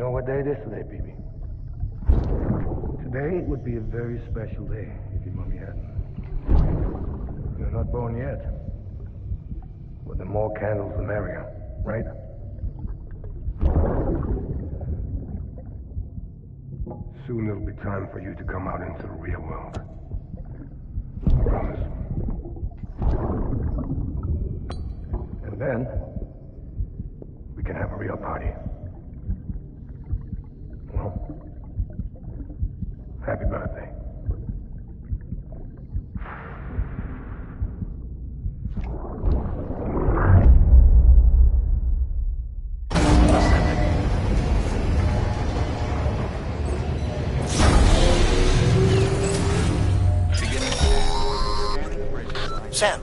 know what day it is today, BB? Today would be a very special day if your mommy hadn't. You're not born yet. But the more candles, the merrier, right? Soon it'll be time for you to come out into the real world. I promise. And then, we can have a real party. Well, happy birthday. Sam,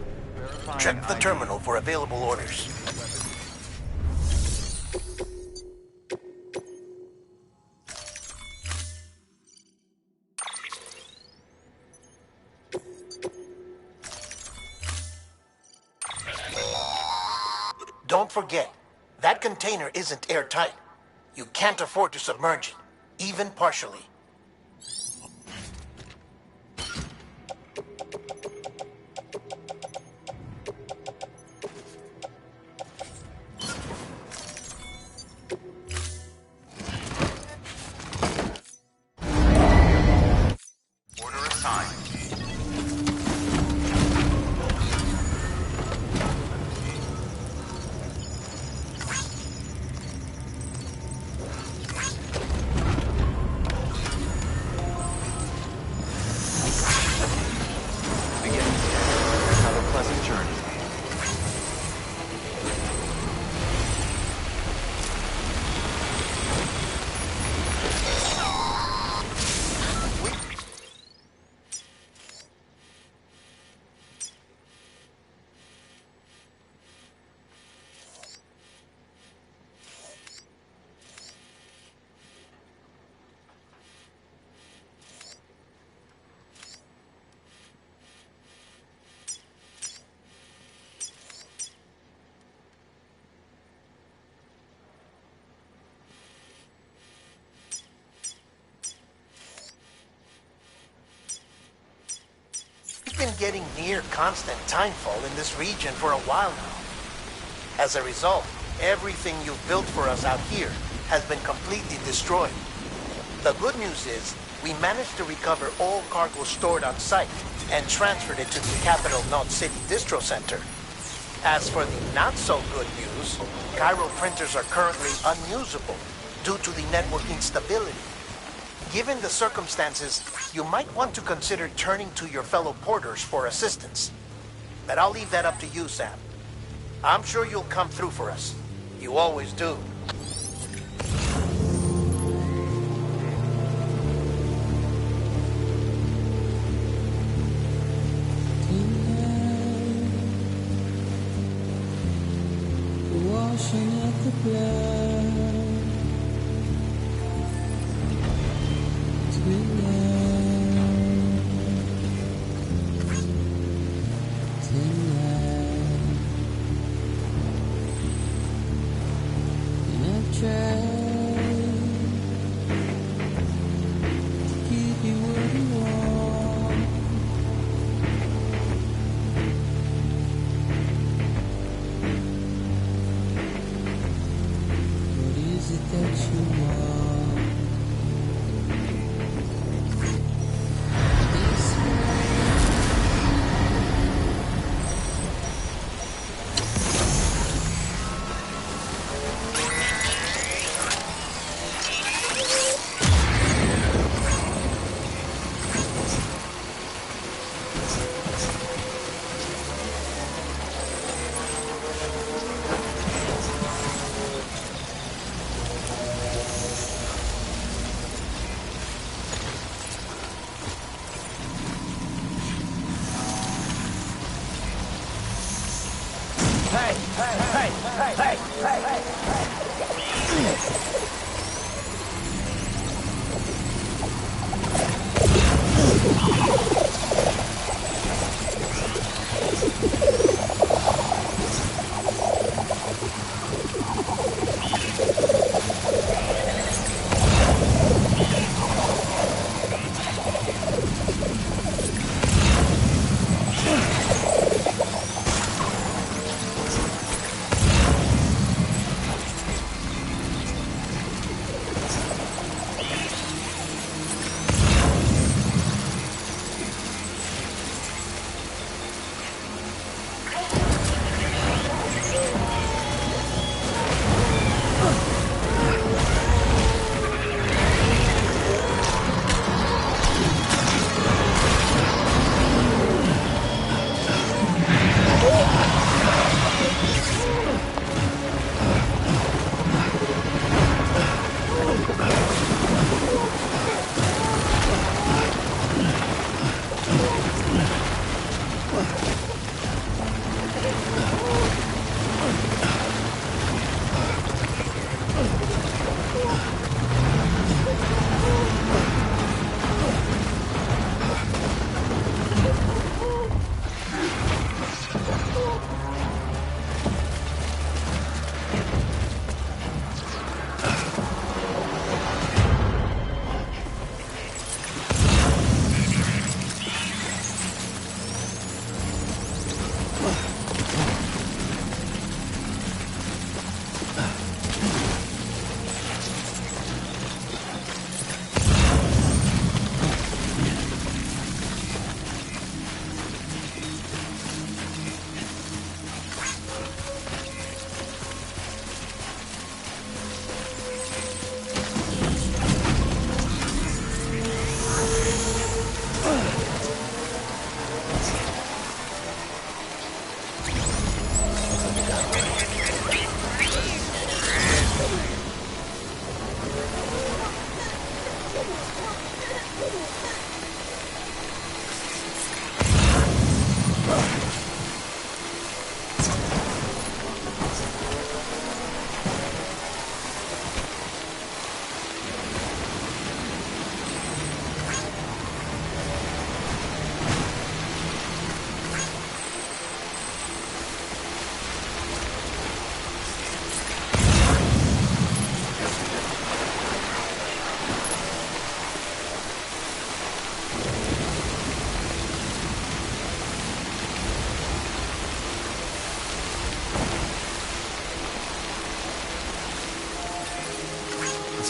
check the terminal for available orders. Don't forget, that container isn't airtight. You can't afford to submerge it, even partially. We've been getting near constant timefall in this region for a while now. As a result, everything you've built for us out here has been completely destroyed. The good news is, we managed to recover all cargo stored on site and transferred it to the Capital Knot City Distro Center. As for the not-so-good news, Cairo printers are currently unusable due to the network instability. Given the circumstances, you might want to consider turning to your fellow porters for assistance. But I'll leave that up to you, Sam. I'm sure you'll come through for us. You always do. Washing at the blood.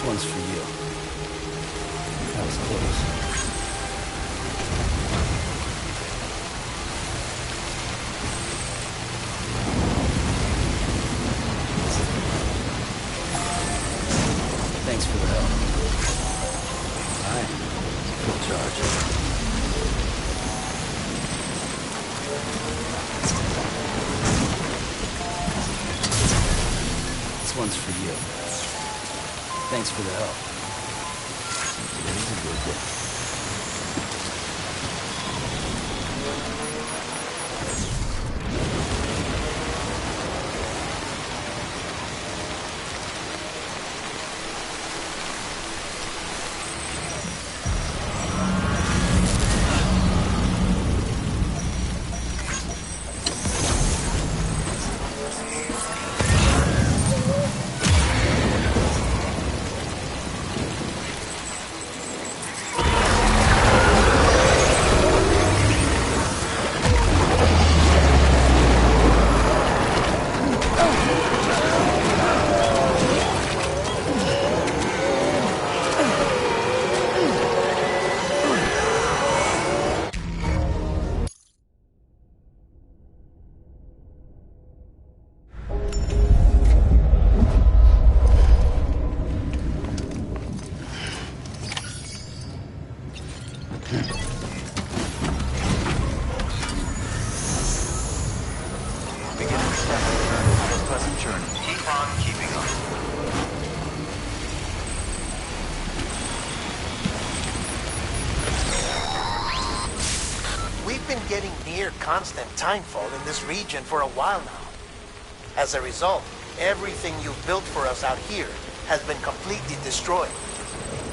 one's for you. That was close. Thanks for the help. Alright. Full charge. This one's for you. Thanks for the help. Today's a good day. Getting near constant timefall in this region for a while now. As a result, everything you've built for us out here has been completely destroyed.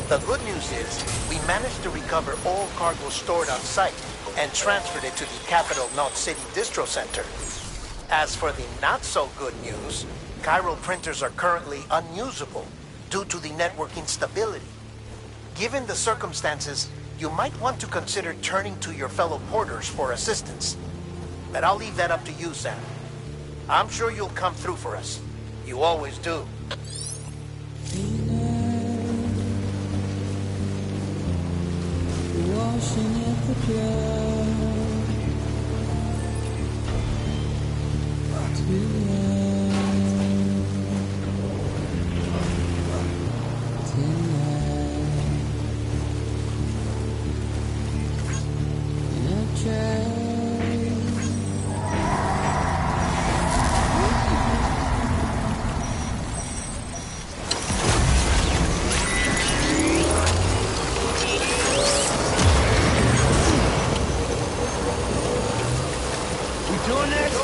The good news is, we managed to recover all cargo stored on site and transferred it to the Capital Knot City Distro Center. As for the not-so-good news, chiral printers are currently unusable due to the network instability. Given the circumstances, you might want to consider turning to your fellow porters for assistance. But I'll leave that up to you, Sam. I'm sure you'll come through for us. You always do. Washing at the club Doing this?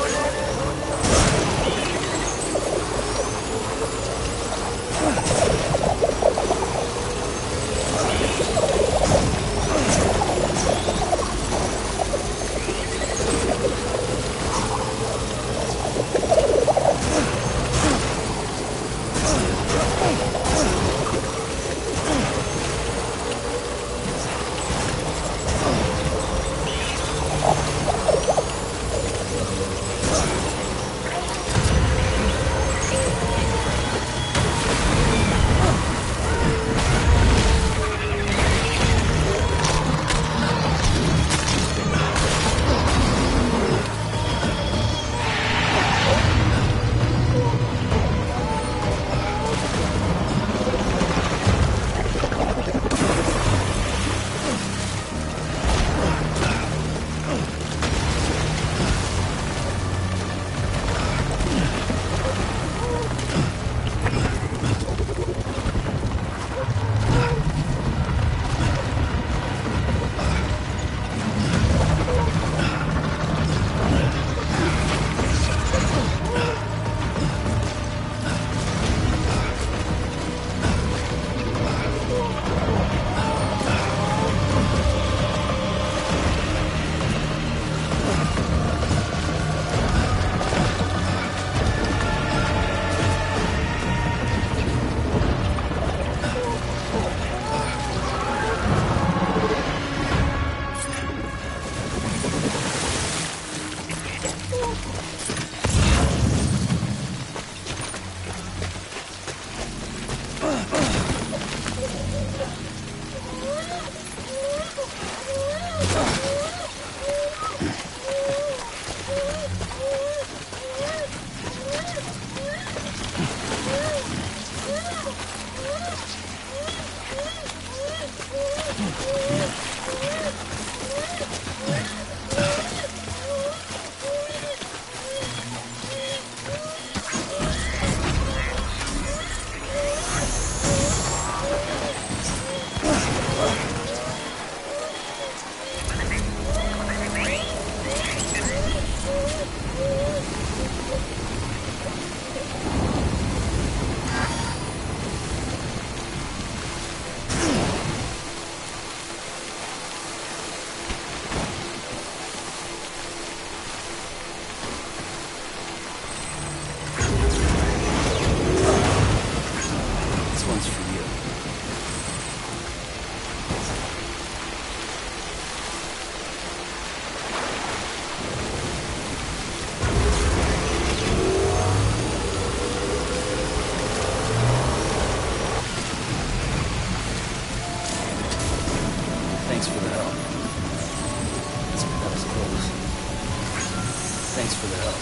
the help.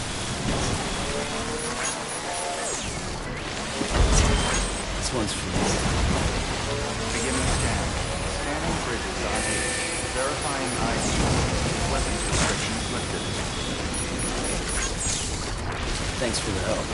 This one's for you. Beginning scan. Scanning bridges ID. Verifying ID. Weapons restrictions lifted. Thanks for the help.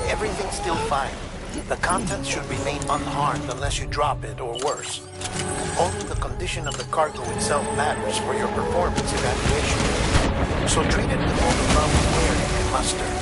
Everything's still fine. The contents should remain unharmed unless you drop it or worse. Only the condition of the cargo itself matters for your performance evaluation. So treat it with all the love and care you can muster.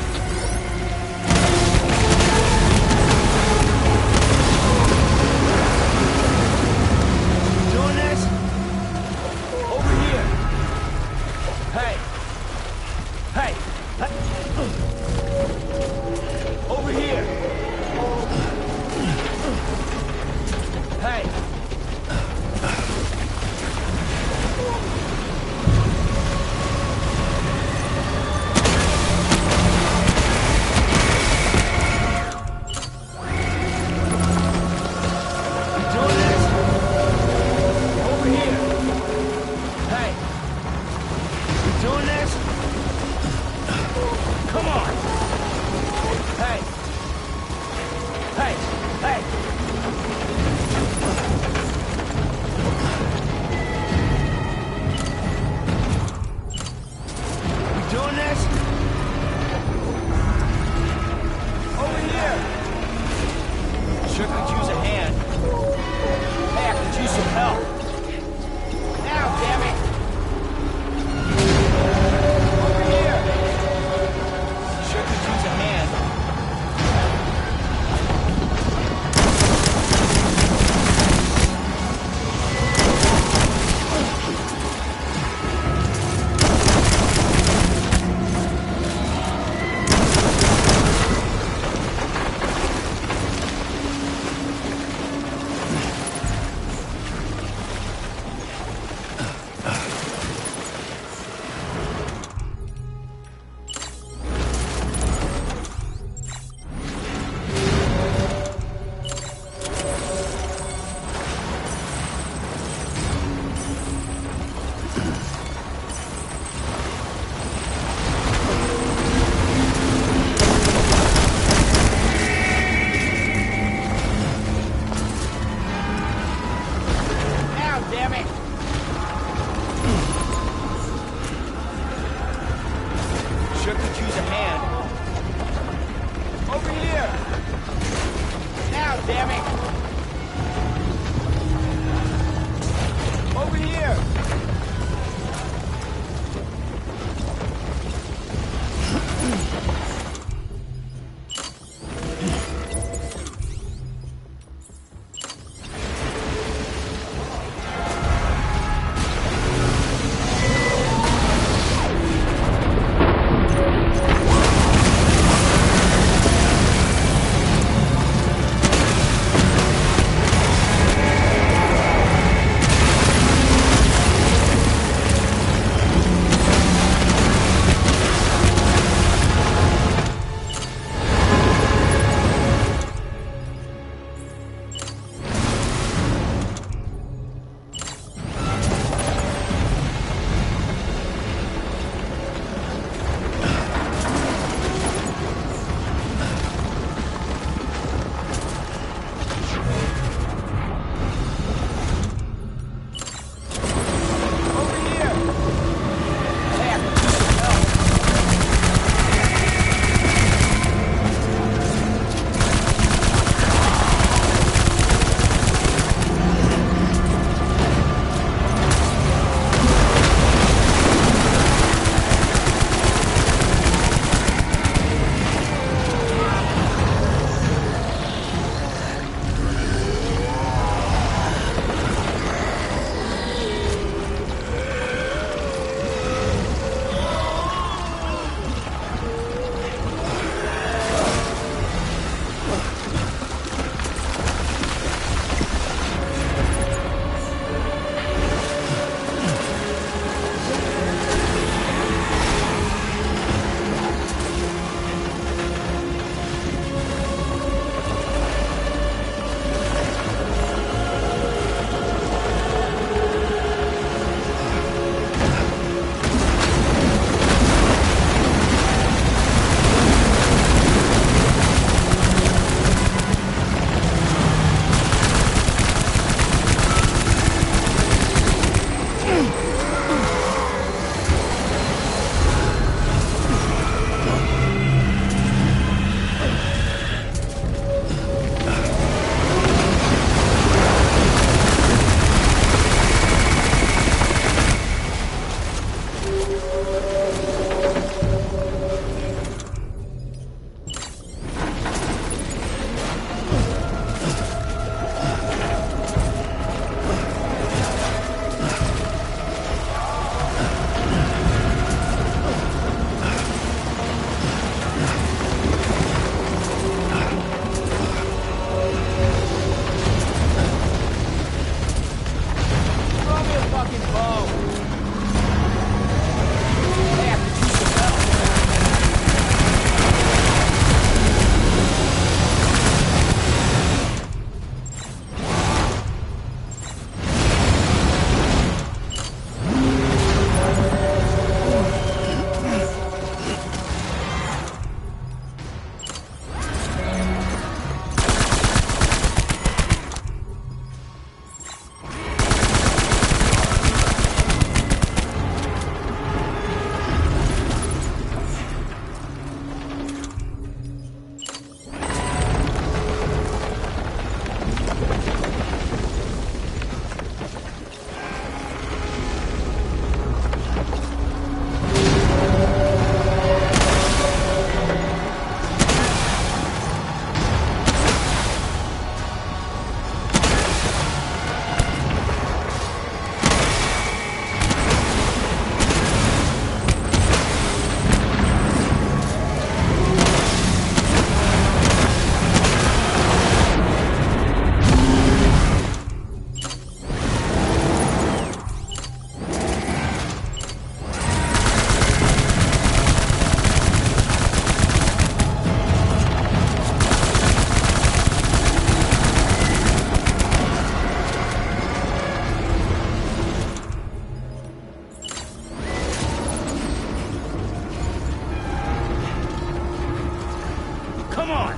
Come on!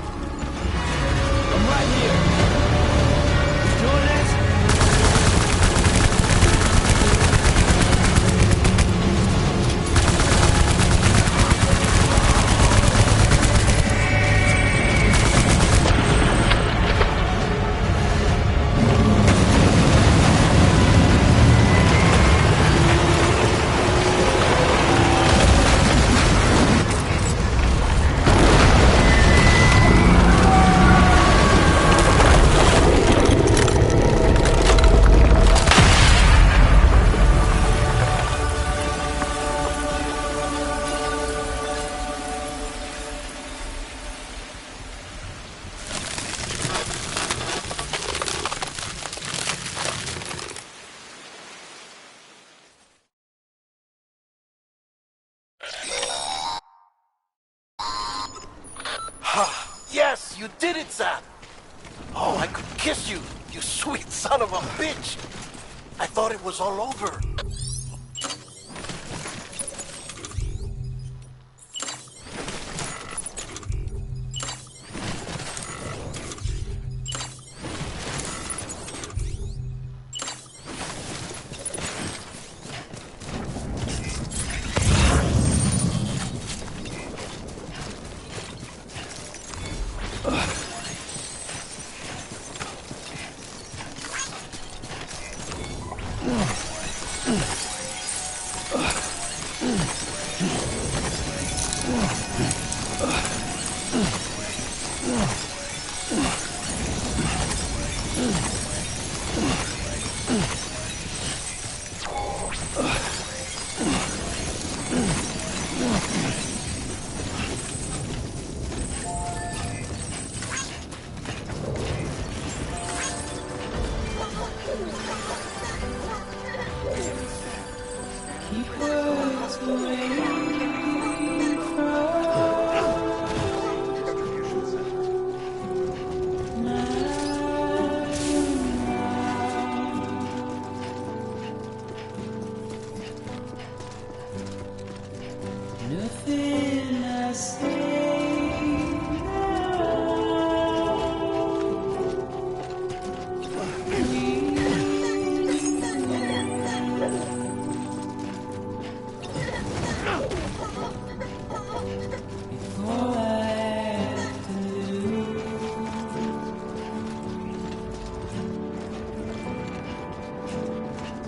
I'm right here! You doing this? Yes, you did it, Sam! Oh, I could kiss you, you sweet son of a bitch! I thought it was all over. Nothing I say all I have to do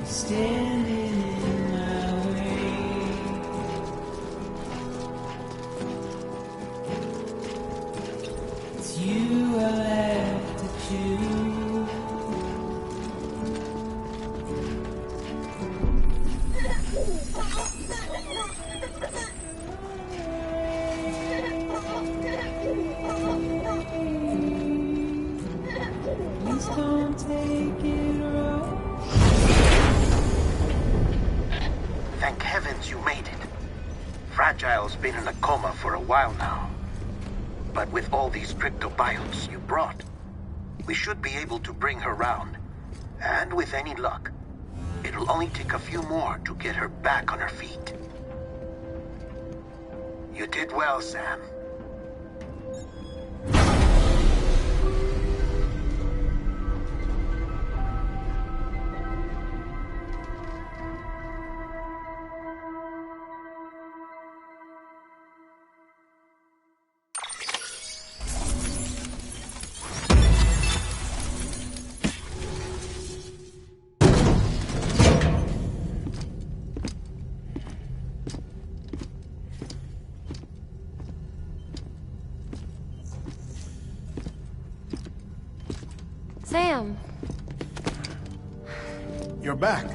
is standing in my way. It's you I have to choose. Please don't take it wrong. Thank heavens you made it. Fragile's been in a coma for a while now. But with all these cryptobiotes you brought, we should be able to bring her round. And with any luck, it'll only take a few more to get her back on her feet. You did well, Sam. Sam. You're back.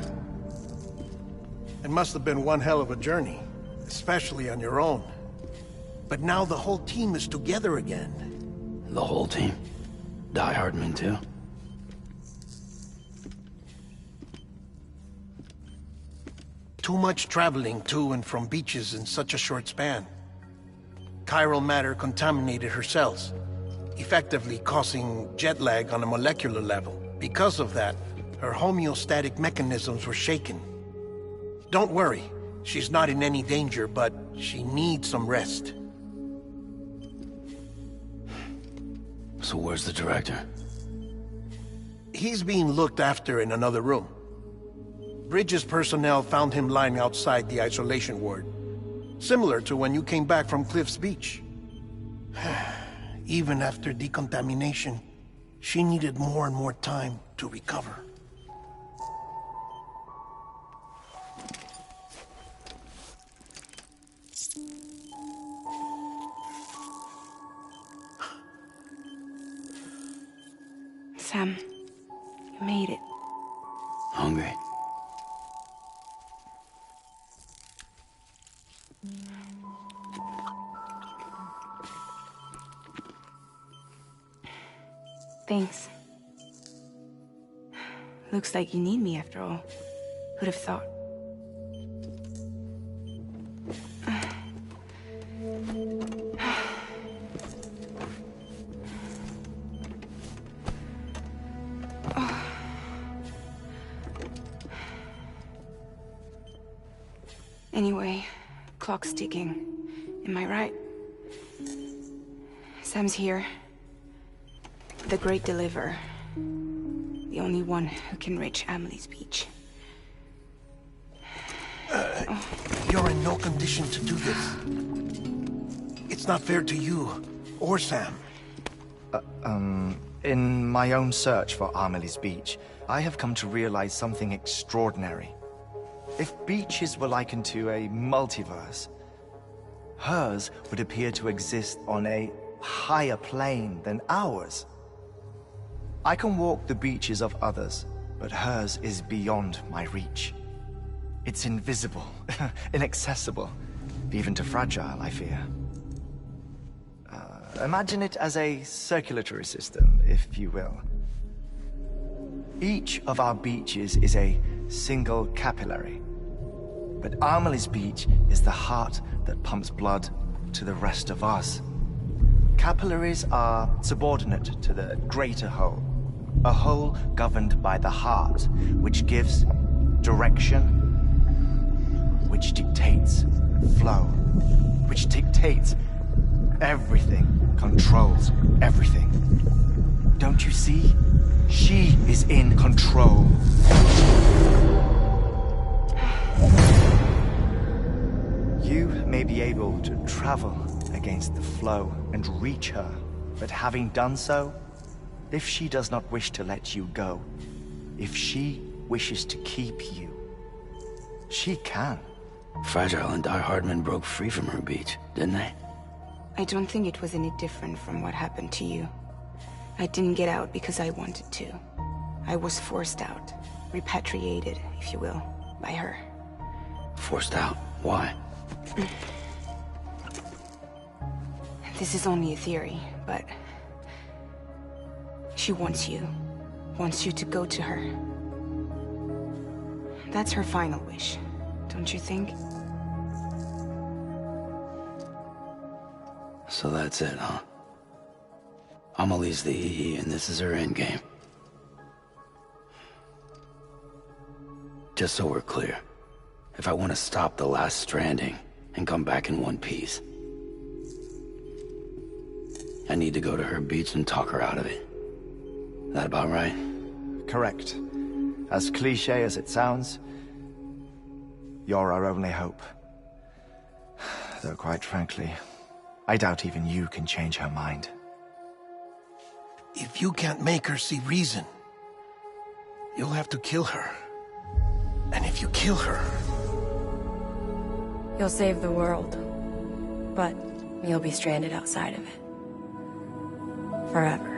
It must have been one hell of a journey, especially on your own. But now the whole team is together again. The whole team? Die Hardman too? Too much traveling to and from beaches in such a short span. Chiral matter contaminated her cells, effectively causing jet lag on a molecular level. Because of that, her homeostatic mechanisms were shaken. Don't worry, she's not in any danger, but she needs some rest. So where's the director? He's being looked after in another room. Bridges personnel found him lying outside the isolation ward. Similar to when you came back from Cliff's Beach. Even after decontamination, she needed more and more time to recover. Sam, you made it. Hungry? Thanks. Looks like you need me after all. Who'd have thought? Anyway, clock's ticking. Am I right? Sam's here. The Great Deliverer. The only one who can reach Amelie's Beach. You're in no condition to do this. It's not fair to you, or Sam. In my own search for Amelie's Beach, I have come to realize something extraordinary. If beaches were likened to a multiverse, hers would appear to exist on a higher plane than ours. I can walk the beaches of others, but hers is beyond my reach. It's invisible, inaccessible, even to fragile, I fear. Imagine it as a circulatory system, if you will. Each of our beaches is a single capillary. But Amelie's Beach is the heart that pumps blood to the rest of us. Capillaries are subordinate to the greater whole. A whole governed by the heart, which gives direction, which dictates flow, which dictates everything, controls everything. Don't you see? She is in control. You may be able to travel against the flow and reach her, but having done so, if she does not wish to let you go, if she wishes to keep you, she can. Fragile and Die Hardman broke free from her beach, didn't they? I don't think it was any different from what happened to you. I didn't get out because I wanted to. I was forced out. Repatriated, if you will, by her. Forced out? Why? This is only a theory, but... she wants you. Wants you to go to her. That's her final wish, don't you think? So that's it, huh? Amelie's the EE, and this is her endgame. Just so we're clear, if I want to stop the last Stranding and come back in one piece, I need to go to her beach and talk her out of it. That about right? Correct. As cliché as it sounds, you're our only hope. Though quite frankly, I doubt even you can change her mind. If you can't make her see reason, you'll have to kill her. And if you kill her... You'll save the world, but you'll be stranded outside of it. Forever.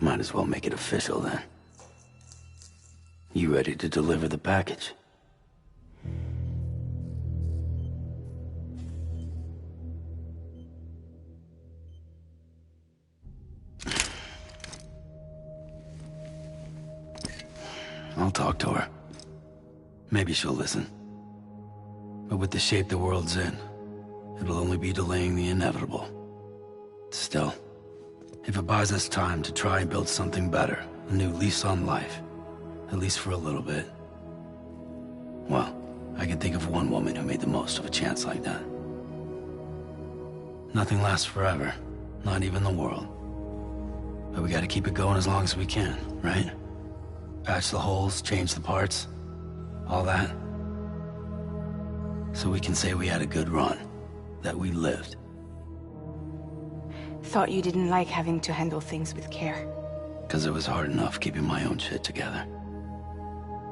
Might as well make it official then. You ready to deliver the package? I'll talk to her. Maybe she'll listen. But with the shape the world's in, it'll only be delaying the inevitable. Still, if it buys us time to try and build something better, a new lease on life, at least for a little bit, well, I can think of one woman who made the most of a chance like that. Nothing lasts forever, not even the world. But we gotta keep it going as long as we can, right? Patch the holes, change the parts, all that. So we can say we had a good run, that we lived. Thought you didn't like having to handle things with care. 'Cause it was hard enough keeping my own shit together.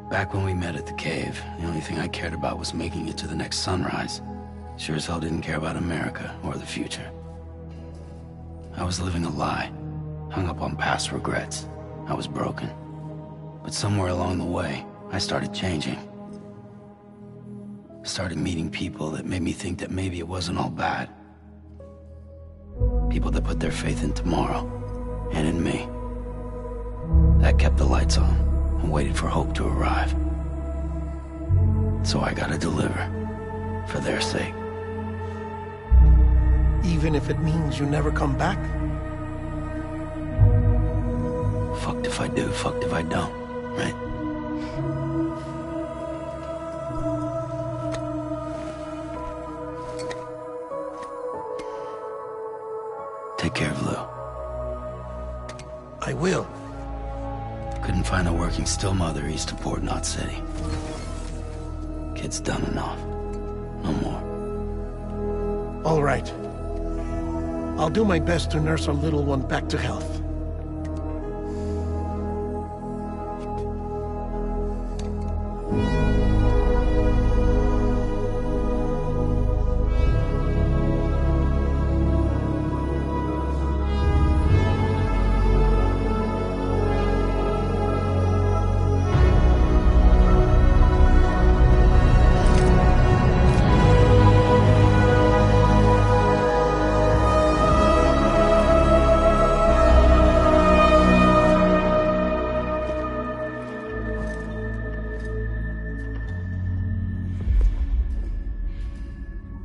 Back when we met at the cave, the only thing I cared about was making it to the next sunrise. Sure as hell didn't care about America or the future. I was living a lie, hung up on past regrets. I was broken. But somewhere along the way, I started changing. Started meeting people that made me think that maybe it wasn't all bad. People that put their faith in tomorrow, and in me. That kept the lights on, and waited for hope to arrive. So I gotta deliver, for their sake. Even if it means you never come back? Fucked if I do, fucked if I don't, right? Take care of Lou. I will. Couldn't find a working still mother east of Port Knot City. Kid's done enough. No more. All right. I'll do my best to nurse our little one back to health.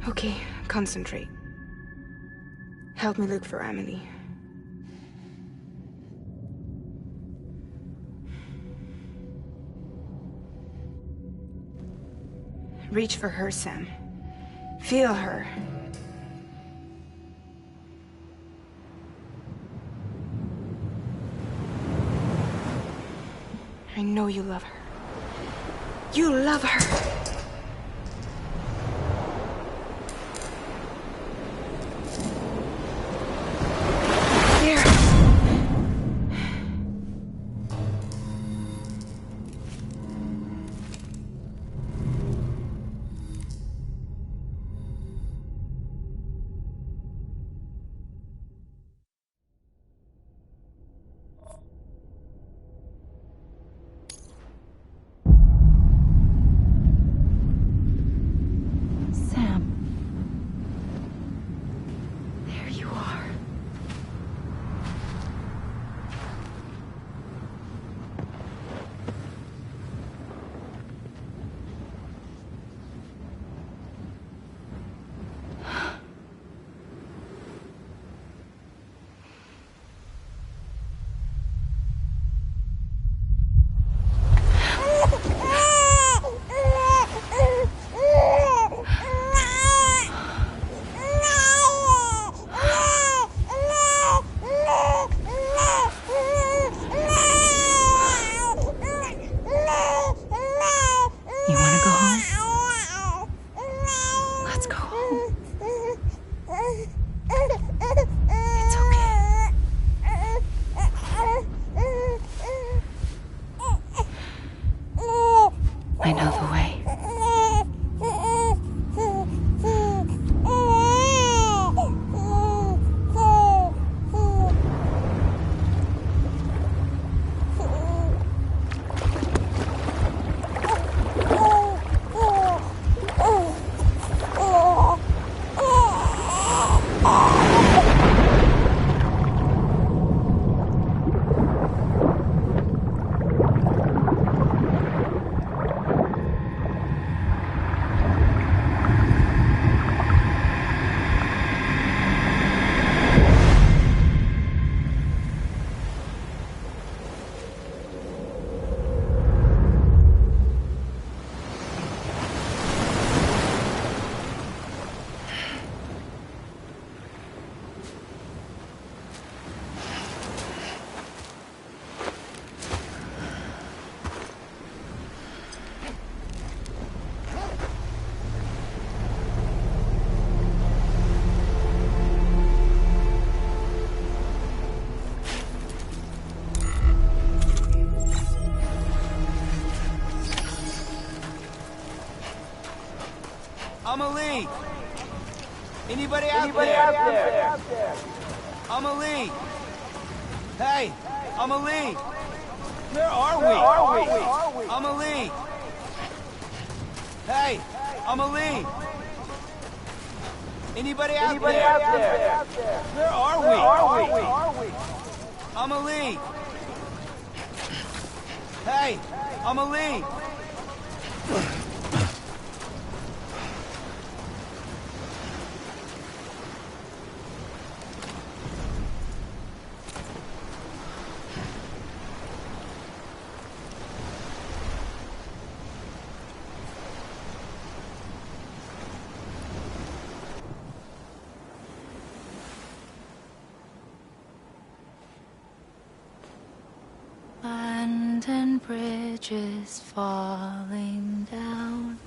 Okay, concentrate. Help me look for Emily. Reach for her, Sam. Feel her. I know you love her. You love her! Amelie! Anybody out there? Amelie! Hey! Amelie! Where are we? Amelie! Hey! Amelie! Anybody out there? Where are we? Amelie! Hey! Amelie! Land and bridges falling down,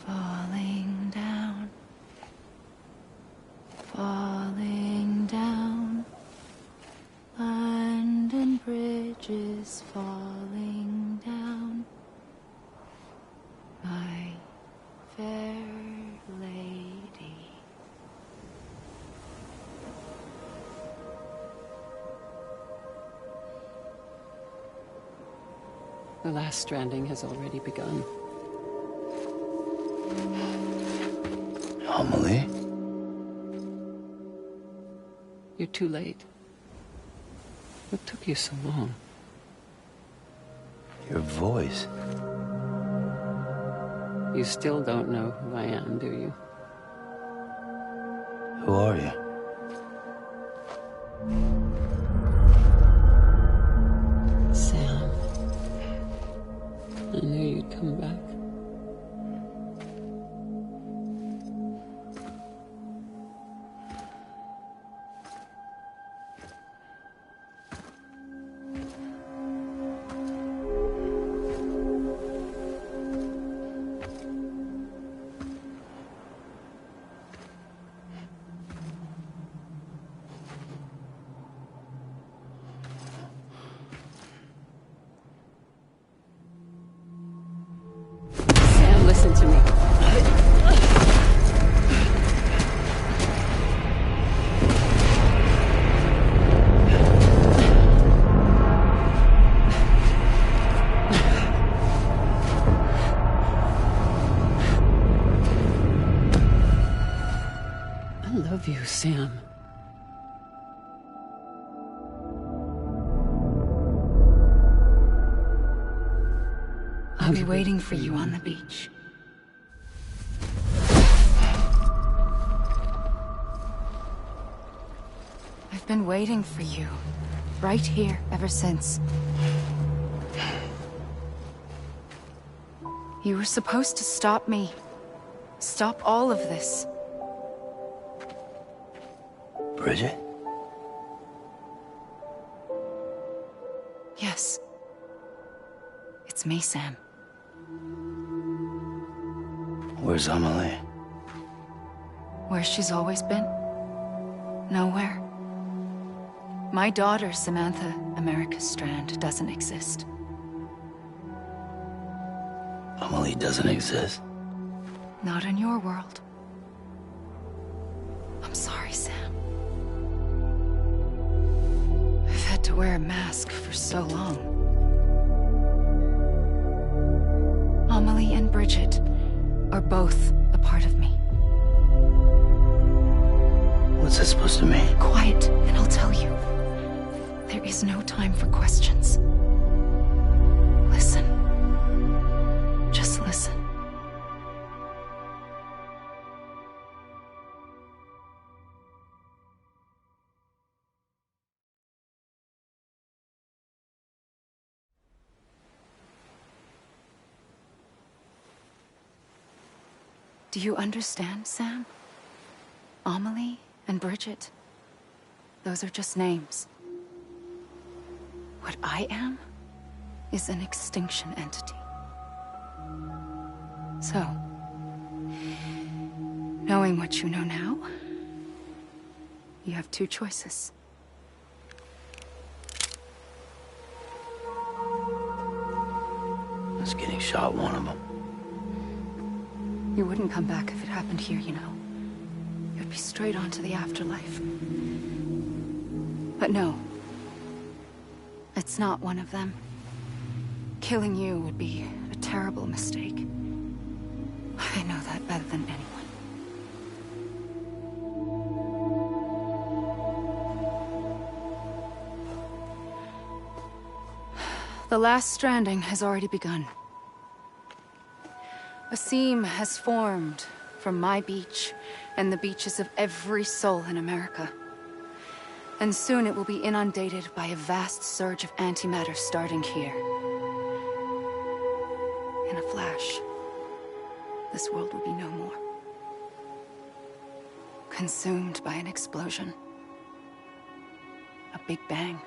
falling down, falling down. Land and bridges falling down, my fair lady. The last stranding has already begun. Amelie? You're too late. What took you so long? Your voice. You still don't know who I am, do you? Who are you? Sam. I knew you'd come back. Listen to me. I love you, Sam. I'll be waiting for you on the beach. I've been waiting for you, right here, ever since. You were supposed to stop me. Stop all of this. Bridget? Yes. It's me, Sam. Where's Amelie? Where she's always been. Nowhere. My daughter, Samantha America Strand, doesn't exist. Amelie doesn't exist? Not in your world. I'm sorry, Sam. I've had to wear a mask for so long. Amelie and Bridget are both a part of me. What's that supposed to mean? Quiet, and I'll tell you. There is no time for questions. Listen. Just listen. Do you understand, Sam? Amelie and Bridget, those are just names. What I am is an extinction entity. So, knowing what you know now, you have two choices. Is getting shot one of them? You wouldn't come back if it happened here, you know. You'd be straight on to the afterlife. But no. It's not one of them. Killing you would be a terrible mistake. I know that better than anyone. The last stranding has already begun. A seam has formed from my beach and the beaches of every soul in America. And soon it will be inundated by a vast surge of antimatter starting here. In a flash, this world will be no more. Consumed by an explosion. A big bang.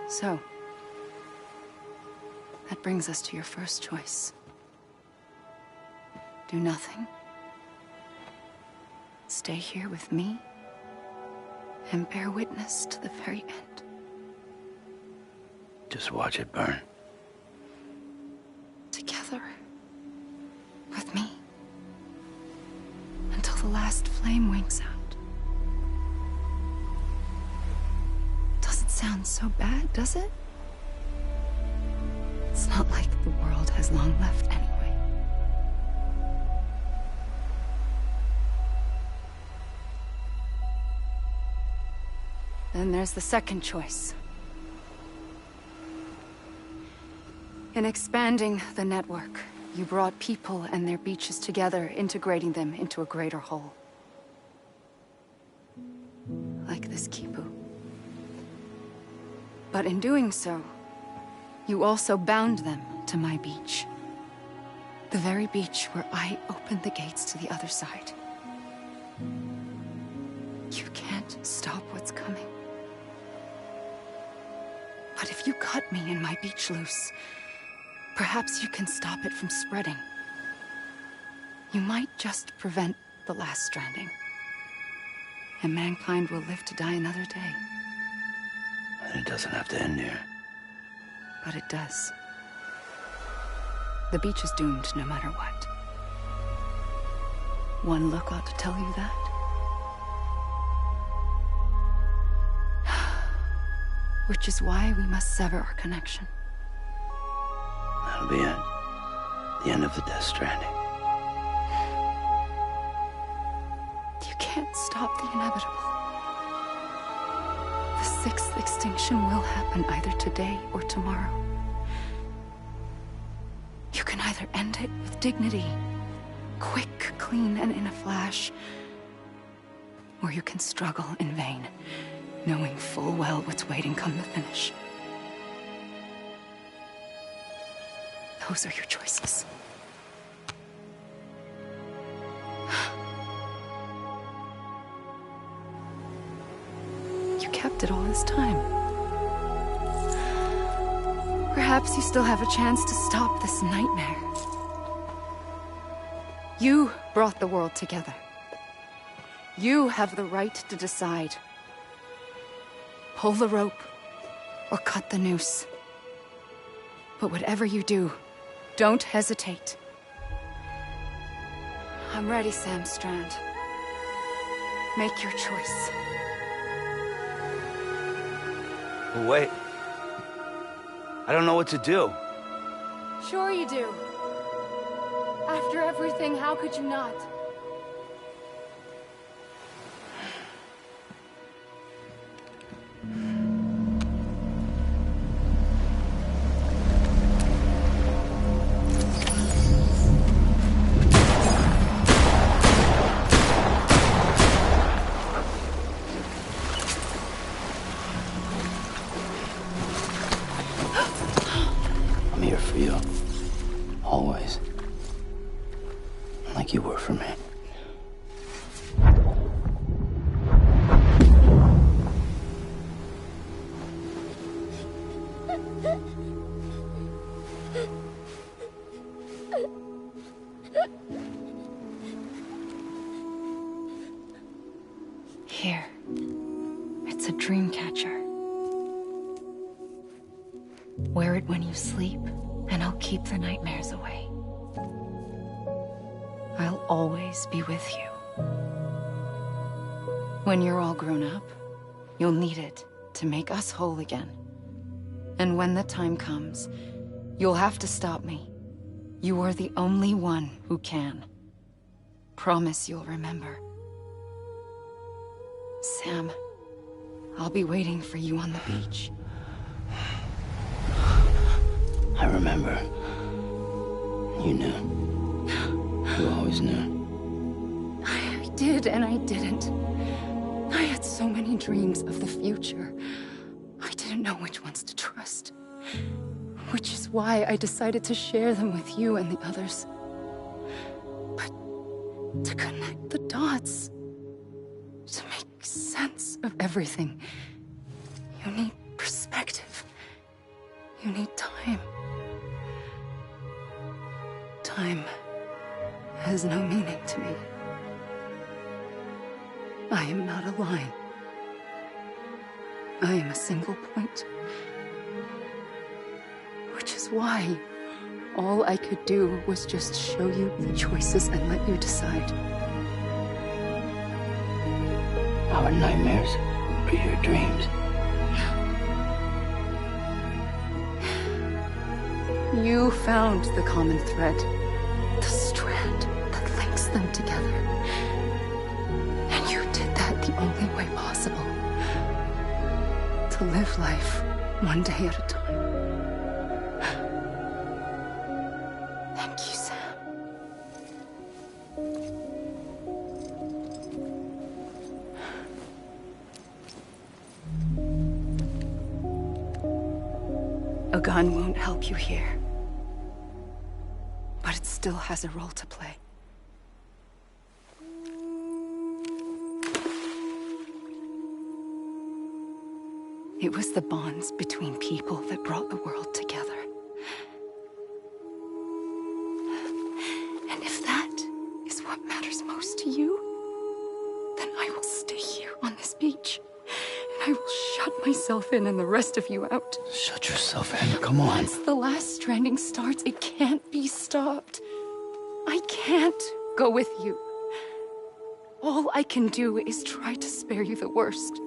So, that brings us to your first choice. Do nothing. Stay here with me and bear witness to the very end. Just watch it burn. Together. With me. Until the last flame winks out. Doesn't sound so bad, does it? It's not like the world has long left anyway. Then there's the second choice. In expanding the network, you brought people and their beaches together, integrating them into a greater whole. Like this Kipu. But in doing so, you also bound them to my beach. The very beach where I opened the gates to the other side. You can't stop what's coming. But if you cut me and my beach loose, perhaps you can stop it from spreading. You might just prevent the last stranding. And mankind will live to die another day. And it doesn't have to end here. But it does. The beach is doomed no matter what. One look ought to tell you that. Which is why we must sever our connection. That'll be it. The end of the Death Stranding. You can't stop the inevitable. The sixth extinction will happen either today or tomorrow. You can either end it with dignity, quick, clean, and in a flash, or you can struggle in vain, knowing full well what's waiting come the finish. Those are your choices. You kept it all this time. Perhaps you still have a chance to stop this nightmare. You brought the world together. You have the right to decide. Pull the rope or cut the noose. But whatever you do, don't hesitate. I'm ready, Sam Strand. Make your choice. Wait. I don't know what to do. Sure you do. After everything, how could you not? I'm here for you. Always. Like you were for me. Here. It's a dream catcher. Wear it when you sleep, and I'll keep the nightmares away. I'll always be with you. When you're all grown up, you'll need it to make us whole again. And when the time comes, you'll have to stop me. You are the only one who can. Promise you'll remember. Sam, I'll be waiting for you on the beach. I remember. You knew. You always knew. I did and I didn't. I had so many dreams of the future. I didn't know which ones to trust. Which is why I decided to share them with you and the others. But to connect the dots, to make sense of everything, you need perspective. You need time. Time has no meaning to me. I am not a line. I am a single point. Which is why all I could do was just show you the choices and let you decide. Our nightmares are your dreams. You found the common thread, the strand that links them together. And you did that the only way possible. To live life one day at a time. Thank you, Sam. A gun won't help you here. But it still has a role to play. It was the bonds between people that brought the world together. And if that is what matters most to you, then I will stay here on this beach. And I will shut myself in and the rest of you out. Shut yourself in, come on. Once the last stranding starts, it can't be stopped. I can't go with you. All I can do is try to spare you the worst.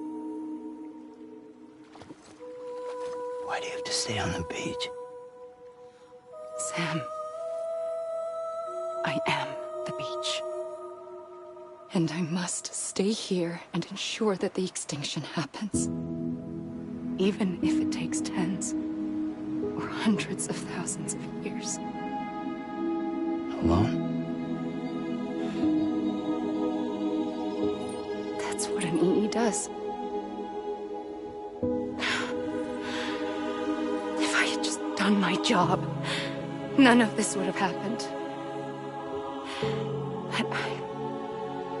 Why do you have to stay on the beach? Sam, I am the beach. And I must stay here and ensure that the extinction happens. Even if it takes tens or hundreds of thousands of years. Alone? That's what an EE does. If I had just done my job, none of this would have happened. But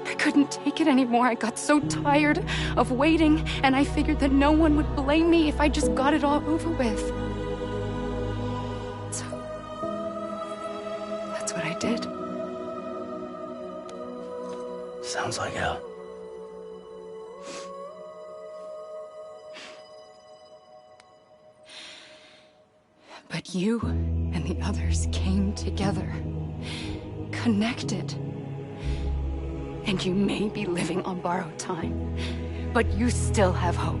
I couldn't take it anymore. I got so tired of waiting, and I figured that no one would blame me if I just got it all over with. So, that's what I did. Sounds like hell. But you and the others came together, connected. And you may be living on borrowed time, but you still have hope.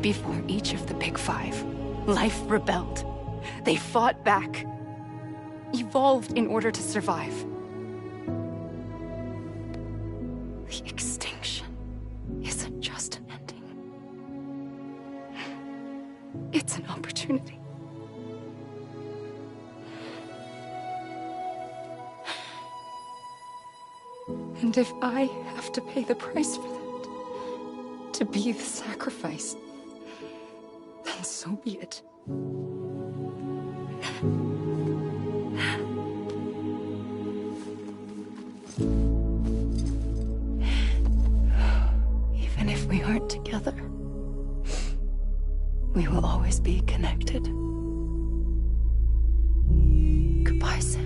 Before each of the Big Five, life rebelled. They fought back, evolved in order to survive. The extinction isn't just an ending. It's an opportunity. And if I have to pay the price for that, to be the sacrifice, then so be it. Even if we aren't together, we will always be connected. Goodbye, Sam.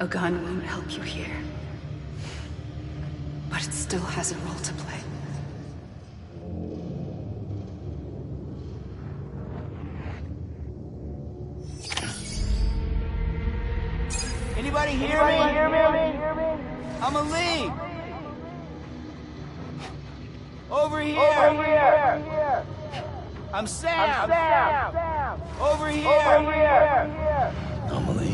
A gun won't help you here. But it still has a role to play. Anybody hear me? I'm Ali. Over here. I'm Sam. Over here. Amelie.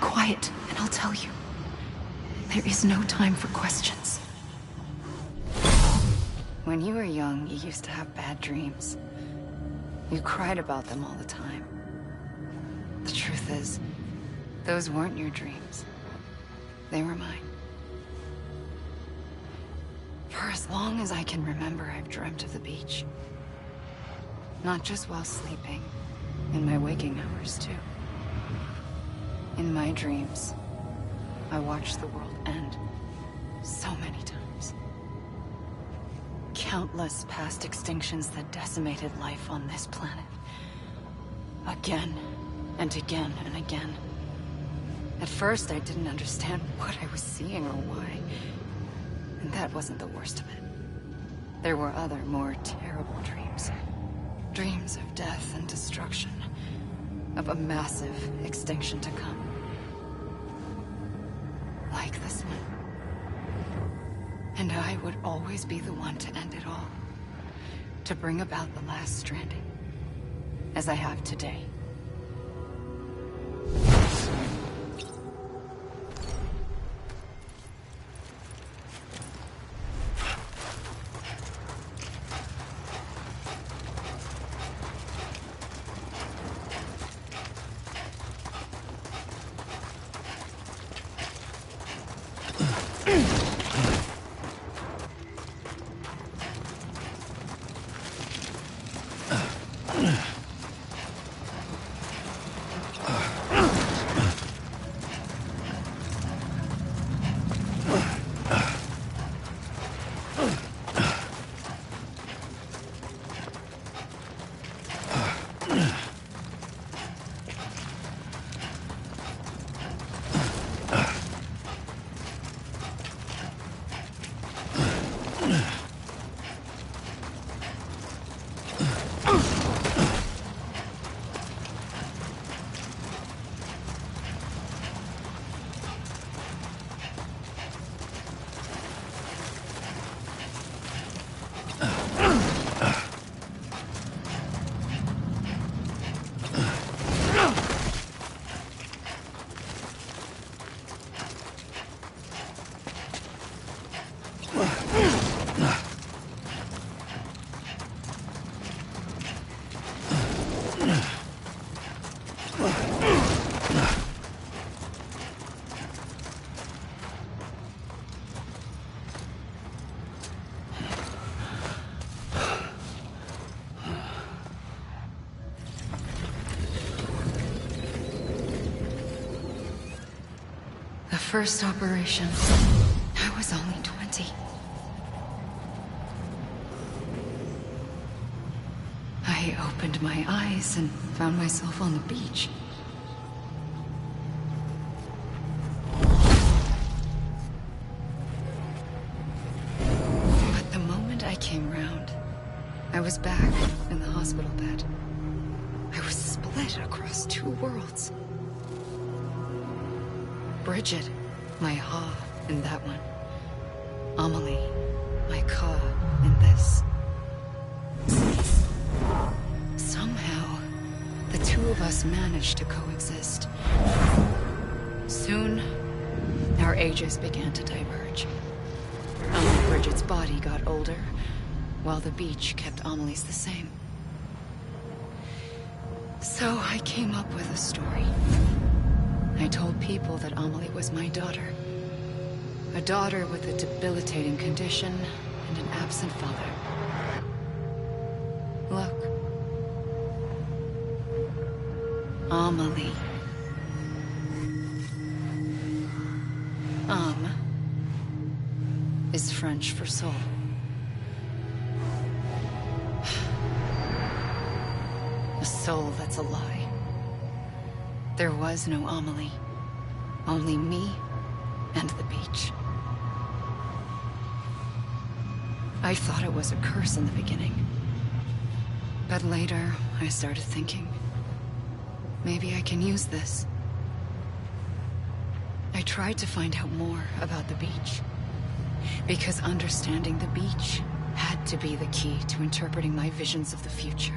Quiet, and I'll tell you. There is no time for questions. When you were young, you used to have bad dreams. You cried about them all the time. The truth is, those weren't your dreams. They were mine. For as long as I can remember, I've dreamt of the beach. Not just while sleeping, in my waking hours, too. In my dreams, I watched the world end so many times. Countless past extinctions that decimated life on this planet. Again, and again, and again. At first, I didn't understand what I was seeing or why. And that wasn't the worst of it. There were other, more terrible dreams. Dreams of death and destruction. Of a massive extinction to come. Like this one. And I would always be the one to end it all. To bring about the last stranding. As I have today. first operation, I was only 20. I opened my eyes and found myself on the beach. But the moment I came round, I was back in the hospital bed. I was split across two worlds. Bridget, my Ha in that one. Amelie, my Ka in this. Somehow, the two of us managed to coexist. Soon, our ages began to diverge. Bridget's body got older, while the beach kept Amelie's the same. So I came up with a story. I told people that Amelie was my daughter. A daughter with a debilitating condition and an absent father. Look. Amelie. Is French for soul. A soul that's a lie. There was no Amelie. Only me and the beach. I thought it was a curse in the beginning. But later, I started thinking, maybe I can use this. I tried to find out more about the beach. Because understanding the beach had to be the key to interpreting my visions of the future.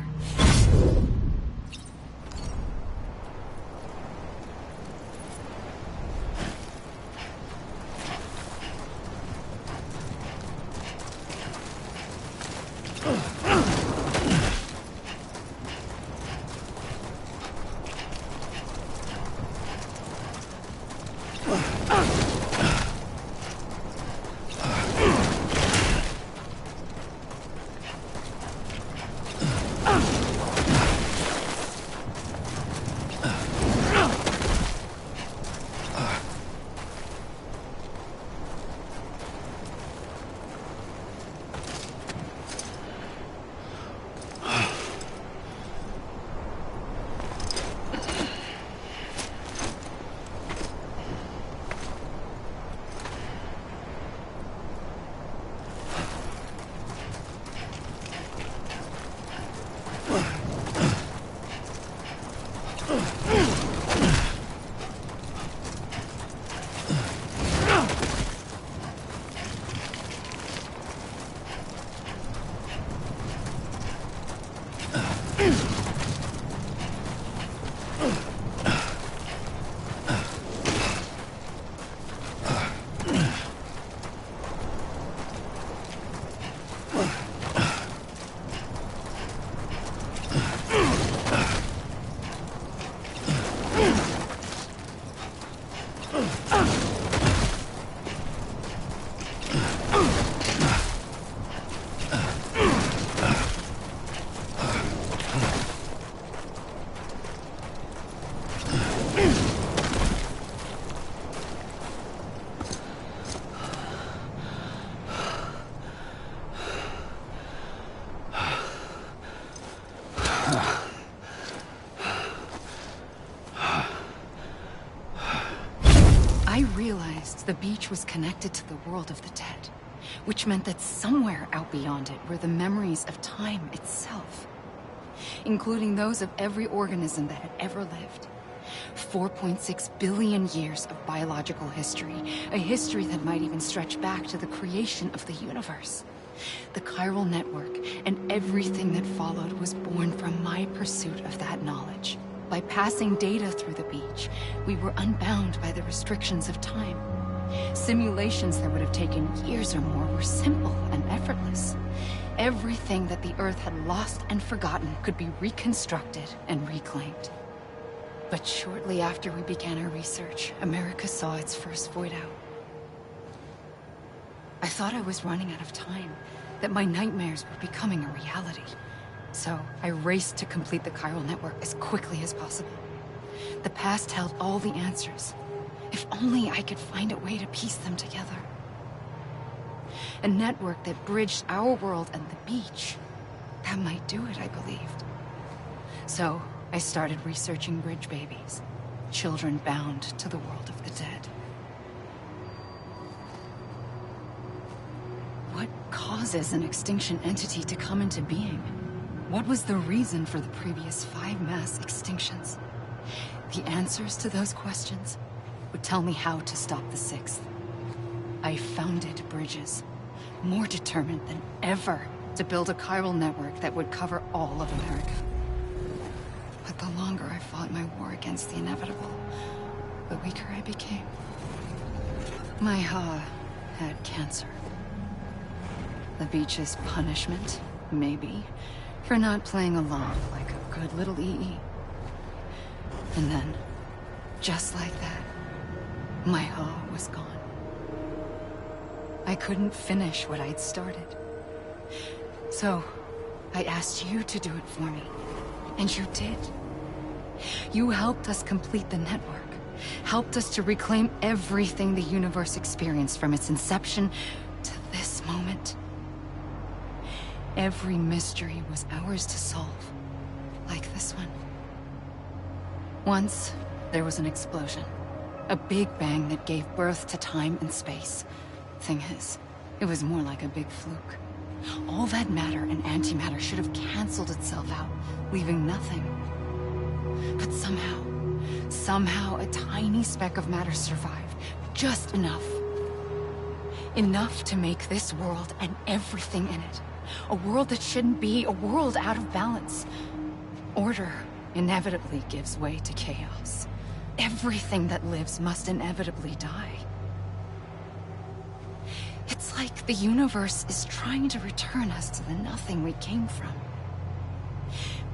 The beach was connected to the world of the dead, which meant that somewhere out beyond it were the memories of time itself, including those of every organism that had ever lived. 4.6 billion years of biological history, a history that might even stretch back to the creation of the universe. The chiral network and everything that followed was born from my pursuit of that knowledge. By passing data through the beach, we were unbound by the restrictions of time. Simulations that would have taken years or more were simple and effortless. Everything that the Earth had lost and forgotten could be reconstructed and reclaimed. But shortly after we began our research, America saw its first void out. I thought I was running out of time, that my nightmares were becoming a reality. So I raced to complete the chiral network as quickly as possible. The past held all the answers. If only I could find a way to piece them together. A network that bridged our world and the beach. That might do it, I believed. So, I started researching bridge babies. Children bound to the world of the dead. What causes an extinction entity to come into being? What was the reason for the previous 5 mass extinctions? The answers to those questions would tell me how to stop the 6th. I founded bridges, more determined than ever to build a chiral network that would cover all of America. But the longer I fought my war against the inevitable, the weaker I became. My Ha had cancer. The beach's punishment, maybe, for not playing along like a good little EE. And then, just like that, my Ha was gone. I couldn't finish what I'd started. So, I asked you to do it for me. And you did. You helped us complete the network. Helped us to reclaim everything the universe experienced from its inception to this moment. Every mystery was ours to solve. Like this one. Once, there was an explosion. A big bang that gave birth to time and space. Thing is, it was more like a big fluke. All that matter and antimatter should have canceled itself out, leaving nothing. But somehow a tiny speck of matter survived. Just enough. Enough to make this world and everything in it. A world that shouldn't be, a world out of balance. Order inevitably gives way to chaos. Everything that lives must inevitably die. It's like the universe is trying to return us to the nothing we came from.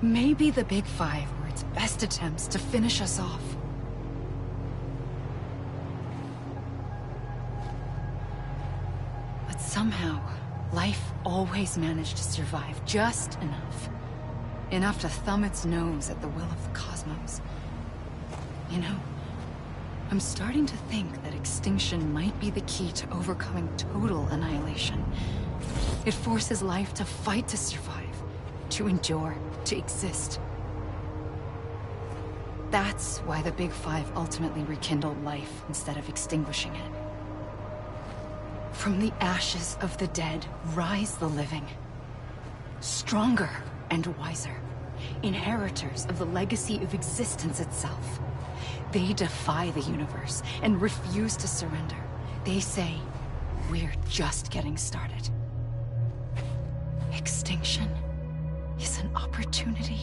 Maybe the Big Five were its best attempts to finish us off. But somehow, life always managed to survive just enough. Enough to thumb its nose at the will of the cosmos. You know, I'm starting to think that extinction might be the key to overcoming total annihilation. It forces life to fight to survive, to endure, to exist. That's why the Big Five ultimately rekindled life instead of extinguishing it. From the ashes of the dead rise the living. Stronger and wiser. Inheritors of the legacy of existence itself. They defy the universe and refuse to surrender. They say, we're just getting started. Extinction is an opportunity.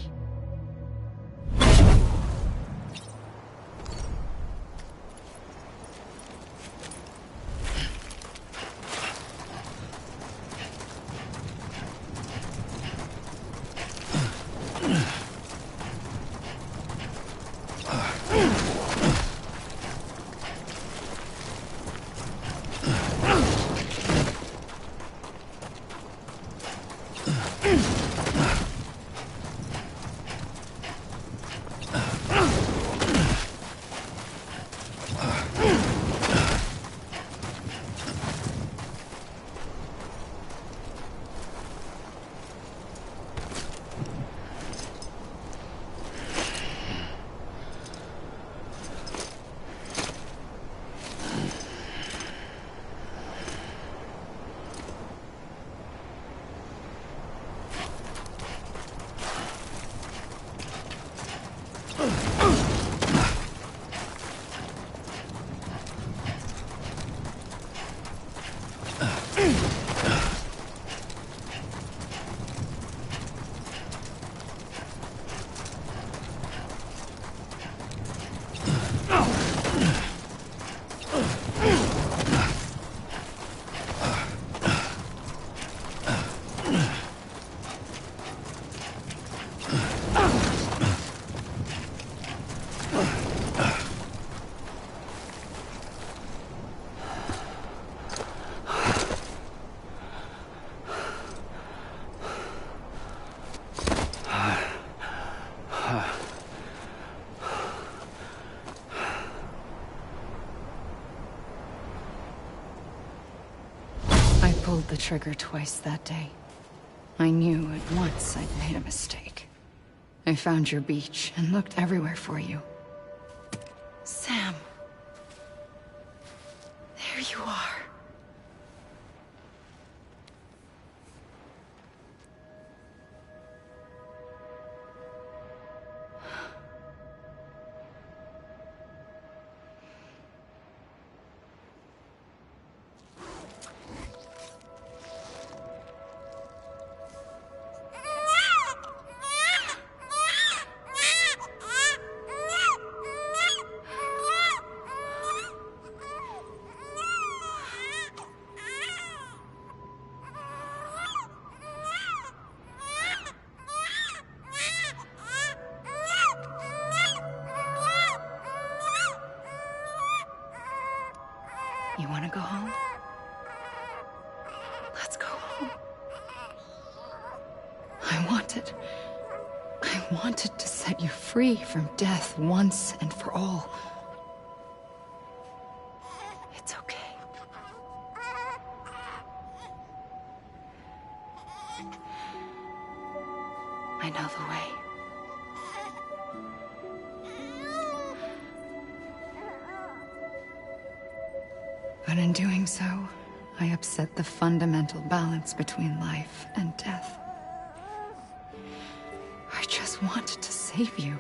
the trigger twice that day. I knew at once I'd made a mistake. I found your beach and looked everywhere for you. Sam. There you are. You want to go home? Let's go home. I wanted to set you free from death once and for all. It's okay. I know the way. But in doing so, I upset the fundamental balance between life and death. I just wanted to save you.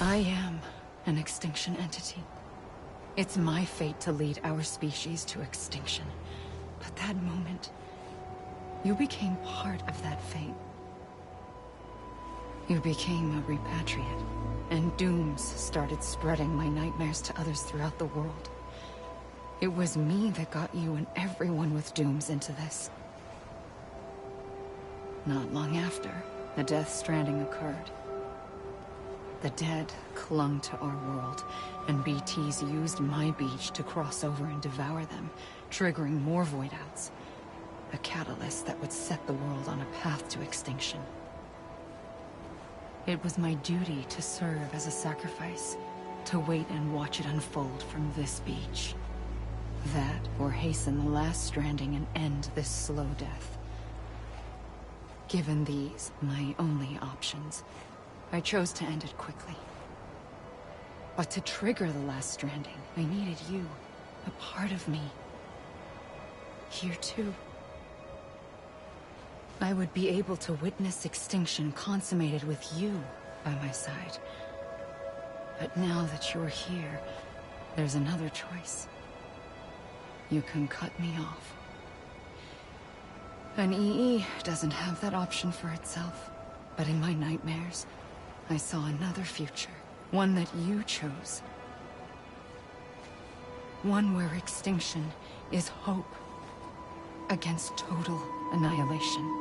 I am an extinction entity. It's my fate to lead our species to extinction. But that moment, you became part of that fate. You became a repatriate, and dooms started spreading my nightmares to others throughout the world. It was me that got you and everyone with dooms into this. Not long after, the Death Stranding occurred. The dead clung to our world, and BTs used my beach to cross over and devour them, triggering more void outs. A catalyst that would set the world on a path to extinction. It was my duty to serve as a sacrifice, to wait and watch it unfold from this beach. That, or hasten the last stranding and end this slow death. Given these, my only options, I chose to end it quickly. But to trigger the last stranding, I needed you, a part of me. Here too. I would be able to witness extinction consummated with you by my side. But now that you're here, there's another choice. You can cut me off. An EE doesn't have that option for itself. But in my nightmares, I saw another future. One that you chose. One where extinction is hope against total annihilation.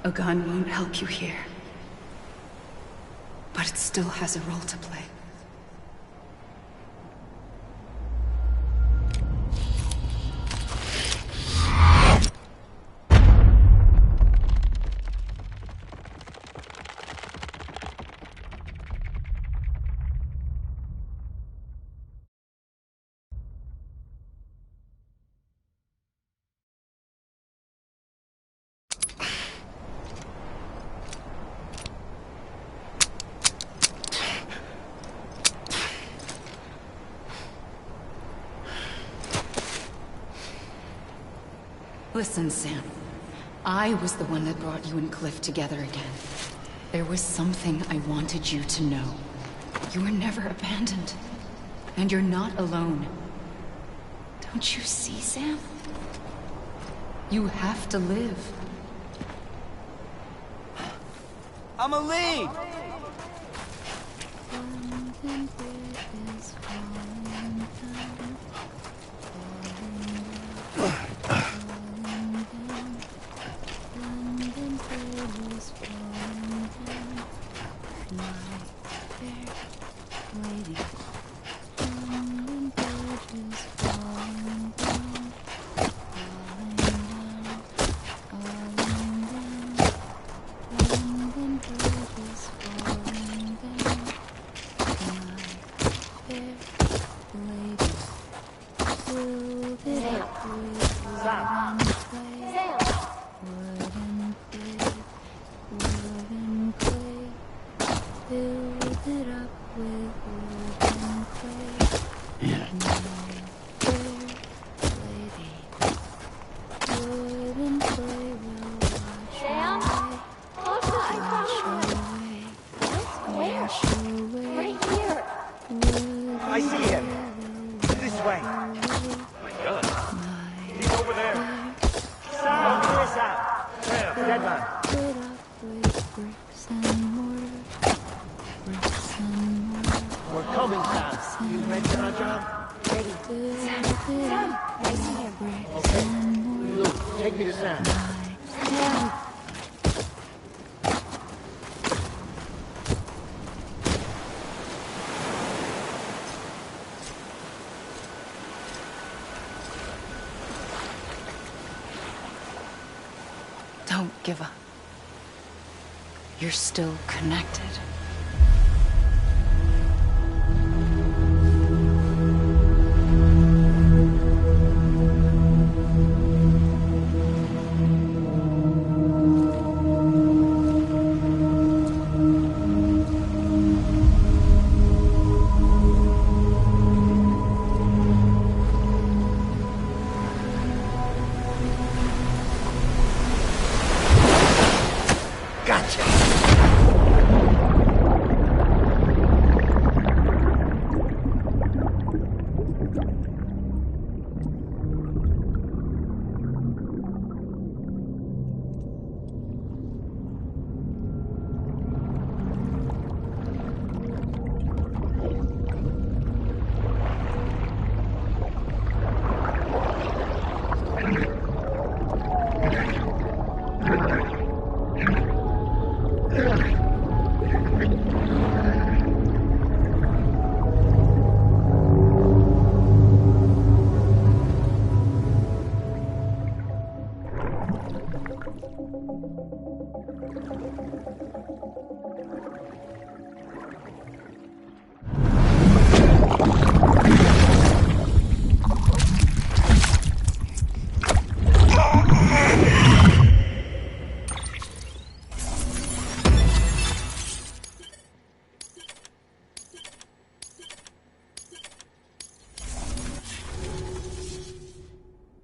A gun won't help you here. But it still has a role to play. Listen, Sam. I was the one that brought you and Cliff together again. There was something I wanted you to know. You were never abandoned. And you're not alone. Don't you see, Sam? You have to live. I'm a lead! I see him. This way. My God. He's over there. Sam, come here, Sam. Sam, dead man. We're coming, Sam. You ready for our job? Ready. Sam, I see him. Okay. Luke, take me to Sam. Don't give up. You're still connected.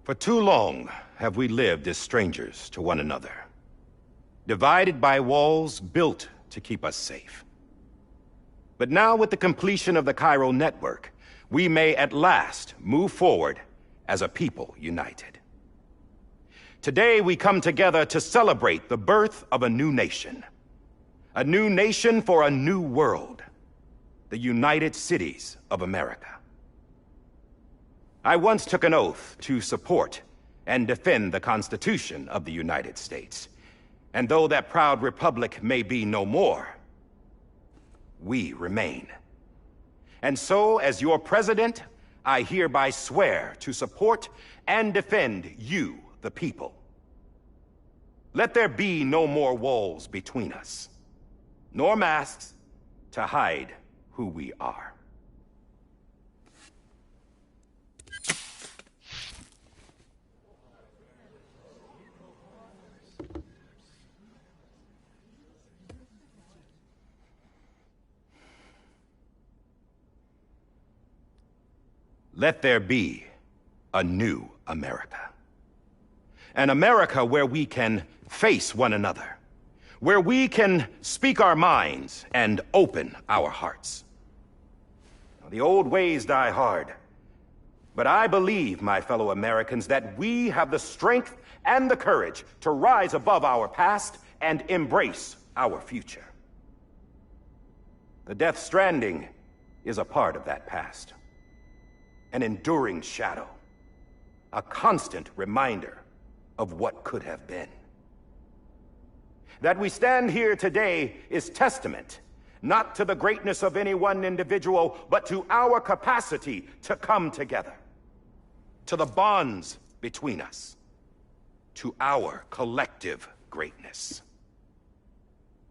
For too long have we lived as strangers to one another, divided by walls built to keep us safe. But now, with the completion of the Cairo network, we may at last move forward as a people united. Today, we come together to celebrate the birth of a new nation for a new world, the United Cities of America. I once took an oath to support and defend the Constitution of the United States. And though that proud republic may be no more, we remain. And so, as your president, I hereby swear to support and defend you, the people. Let there be no more walls between us, nor masks to hide who we are. Let there be a new America. An America where we can face one another. Where we can speak our minds and open our hearts. The old ways die hard. But I believe, my fellow Americans, that we have the strength and the courage to rise above our past and embrace our future. The Death Stranding is a part of that past. An enduring shadow. A constant reminder of what could have been. That we stand here today is testament, not to the greatness of any one individual, but to our capacity to come together. To the bonds between us. To our collective greatness.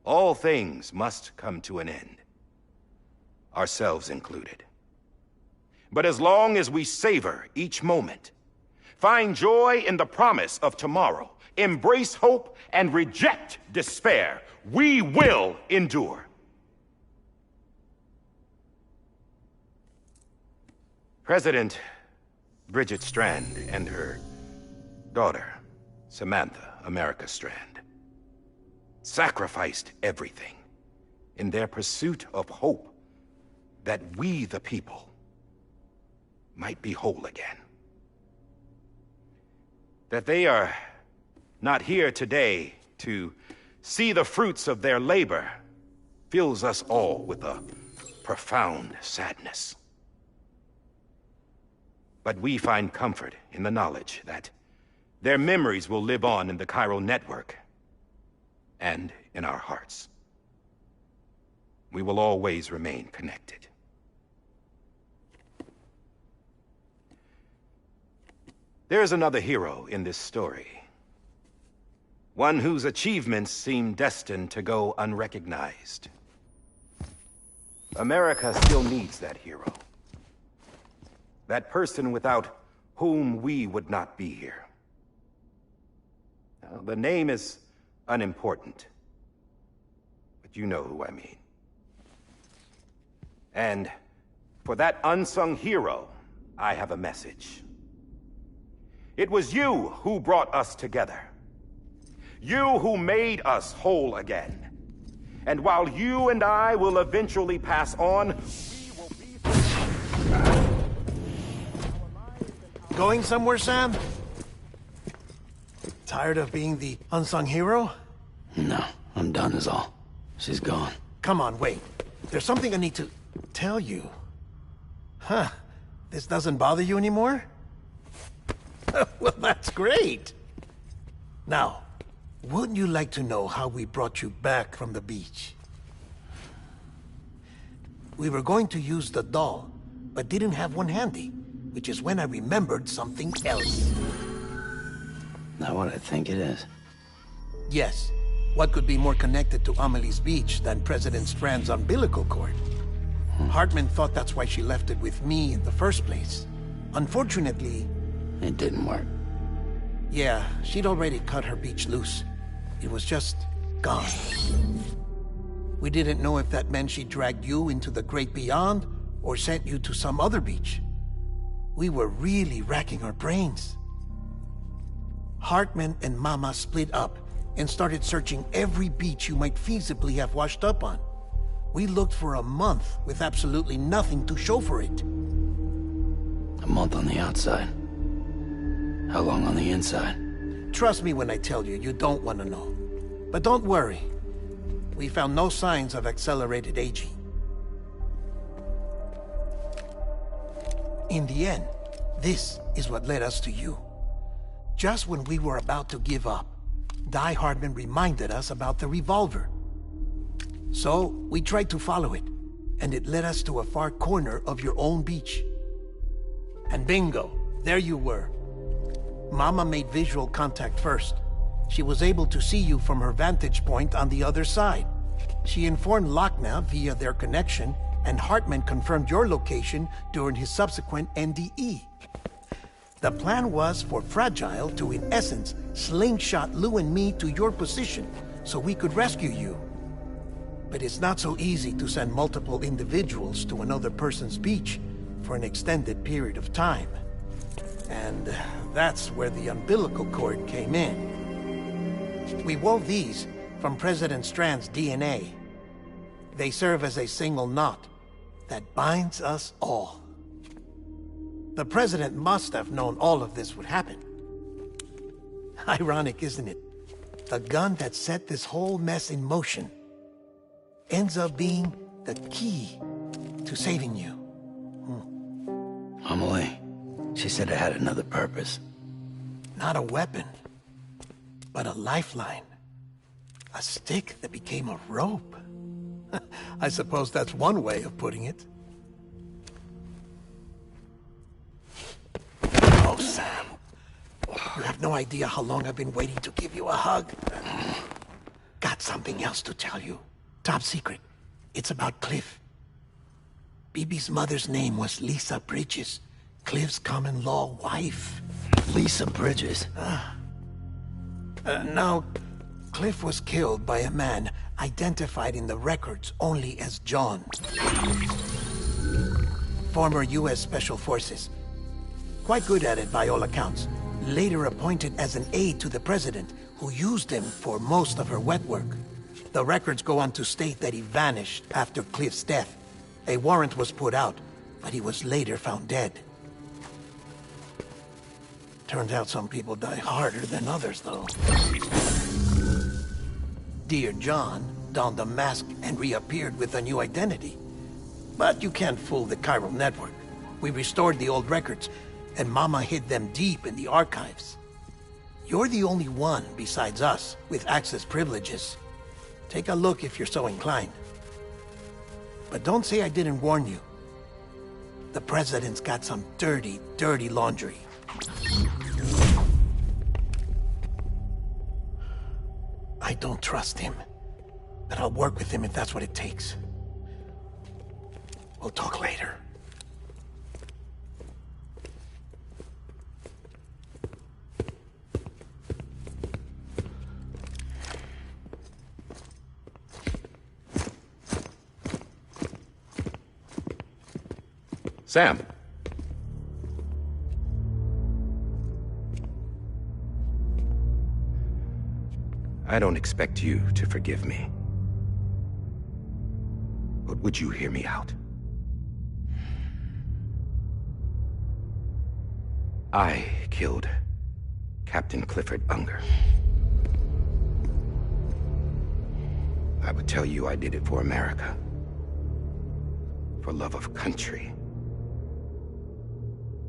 All things must come to an end. Ourselves included. But as long as we savor each moment, find joy in the promise of tomorrow, embrace hope, and reject despair, we will endure. President Bridget Strand and her daughter, Samantha America Strand, sacrificed everything in their pursuit of hope that we, the people, might be whole again. That they are not here today to see the fruits of their labor fills us all with a profound sadness. But we find comfort in the knowledge that their memories will live on in the chiral network and in our hearts. We will always remain connected. There's another hero in this story. One whose achievements seem destined to go unrecognized. America still needs that hero. That person without whom we would not be here. Now, the name is unimportant, but you know who I mean. And for that unsung hero, I have a message. It was you who brought us together. You who made us whole again. And while you and I will eventually pass on, we will be... Going somewhere, Sam? Tired of being the unsung hero? No, I'm done is all. She's gone. Come on, wait. There's something I need to tell you. Huh. This doesn't bother you anymore? Well, that's great. Now, wouldn't you like to know how we brought you back from the beach? We were going to use the doll, but didn't have one handy, which is when I remembered something else. Not what I think it is. Yes. What could be more connected to Amelie's beach than President Strand's umbilical cord? Hartman thought that's why she left it with me in the first place. Unfortunately... It didn't work. Yeah, she'd already cut her beach loose. It was just gone. We didn't know if that meant she dragged you into the great beyond, or sent you to some other beach. We were really racking our brains. Hartman and Mama split up and started searching every beach you might feasibly have washed up on. We looked for a month with absolutely nothing to show for it. A month on the outside. How long on the inside? Trust me when I tell you, you don't want to know. But don't worry. We found no signs of accelerated aging. In the end, this is what led us to you. Just when we were about to give up, Die Hartman reminded us about the revolver. So, we tried to follow it, and it led us to a far corner of your own beach. And bingo, there you were. Mama made visual contact first. She was able to see you from her vantage point on the other side. She informed Lochna via their connection, and Hartman confirmed your location during his subsequent NDE. The plan was for Fragile to, in essence, slingshot Lou and me to your position so we could rescue you. But it's not so easy to send multiple individuals to another person's beach for an extended period of time. And that's where the umbilical cord came in. We wove these from President Strand's DNA. They serve as a single knot that binds us all. The President must have known all of this would happen. Ironic, isn't it? The gun that set this whole mess in motion ends up being the key to saving you. Amelie, she said it had another purpose. Not a weapon, but a lifeline. A stick that became a rope. I suppose that's one way of putting it. Oh, Sam. You have no idea how long I've been waiting to give you a hug. Got something else to tell you. Top secret. It's about Cliff. Bibi's mother's name was Lisa Bridges, Cliff's common-law wife. Lisa Bridges? Now, Cliff was killed by a man identified in the records only as John. Former U.S. Special Forces. Quite good at it by all accounts. Later appointed as an aide to the president, who used him for most of her wet work. The records go on to state that he vanished after Cliff's death. A warrant was put out, but he was later found dead. Turns out some people die harder than others, though. Dear John donned a mask and reappeared with a new identity. But you can't fool the chiral network. We restored the old records, and Mama hid them deep in the archives. You're the only one besides us with access privileges. Take a look if you're so inclined. But don't say I didn't warn you. The president's got some dirty, dirty laundry. I don't trust him, but I'll work with him if that's what it takes. We'll talk later. Sam. I don't expect you to forgive me. But would you hear me out? I killed Captain Clifford Unger. I would tell you I did it for America. For love of country.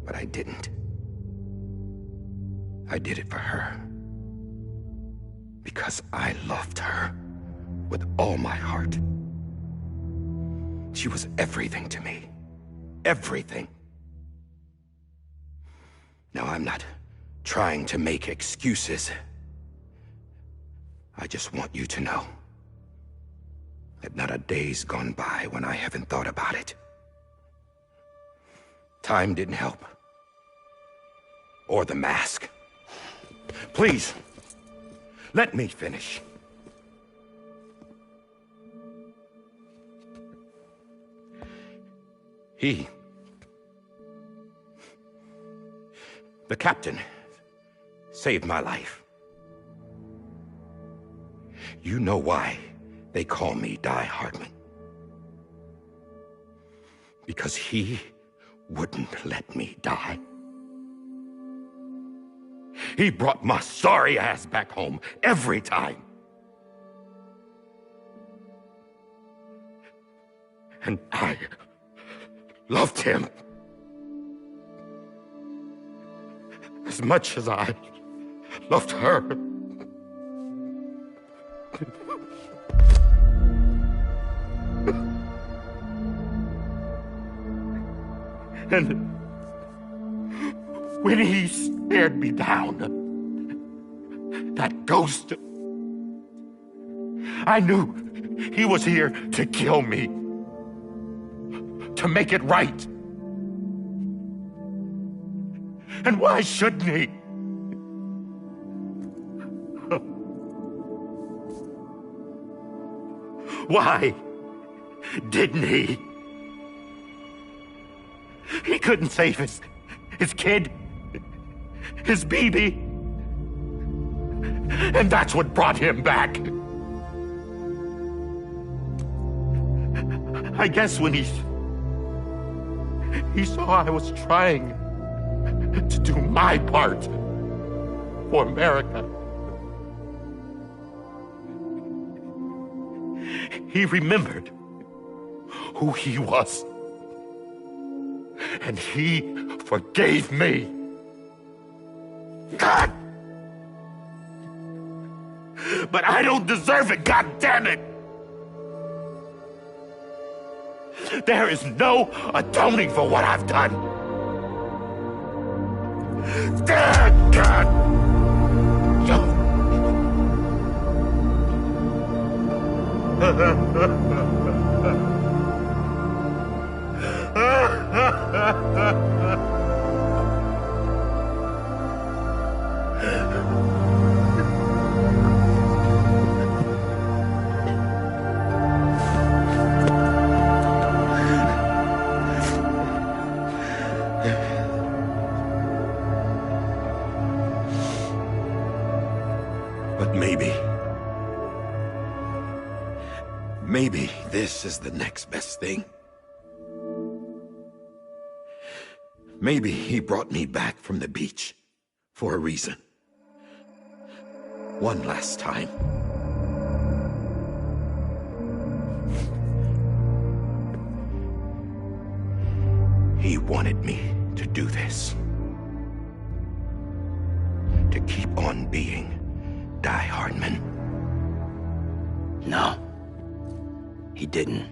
But I didn't. I did it for her. Because I loved her with all my heart. She was everything to me. Everything. Now, I'm not trying to make excuses. I just want you to know that not a day's gone by when I haven't thought about it. Time didn't help. Or the mask. Please, let me finish. The captain, saved my life. You know why they call me Die Hardman. Because he wouldn't let me die. He brought my sorry ass back home every time. And I loved him as much as I loved her. And when he stared me down, that ghost, I knew he was here to kill me, to make it right. And why shouldn't he? Why didn't he? He couldn't save his kid, his BB. And that's what brought him back. I guess when he saw I was trying to do my part for America, he remembered who he was. And he forgave me. God! But I don't deserve it, God damn it! There is no atoning for what I've done. Damn, God! But maybe this is the next best thing. Maybe he brought me back from the beach for a reason. One last time. He wanted me to do this. To keep on being Die Hardman. No. He didn't.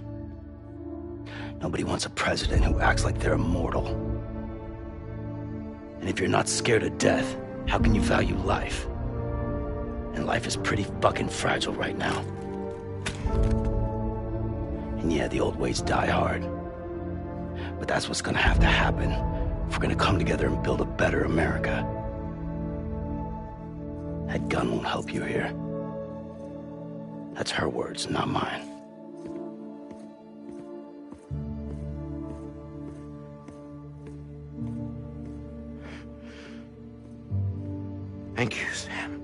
Nobody wants a president who acts like they're immortal. And if you're not scared of death, how can you value life? And life is pretty fucking fragile right now. And yeah, the old ways die hard. But that's what's gonna have to happen if we're gonna come together and build a better America. That gun won't help you here. That's her words, not mine. Thank you, Sam.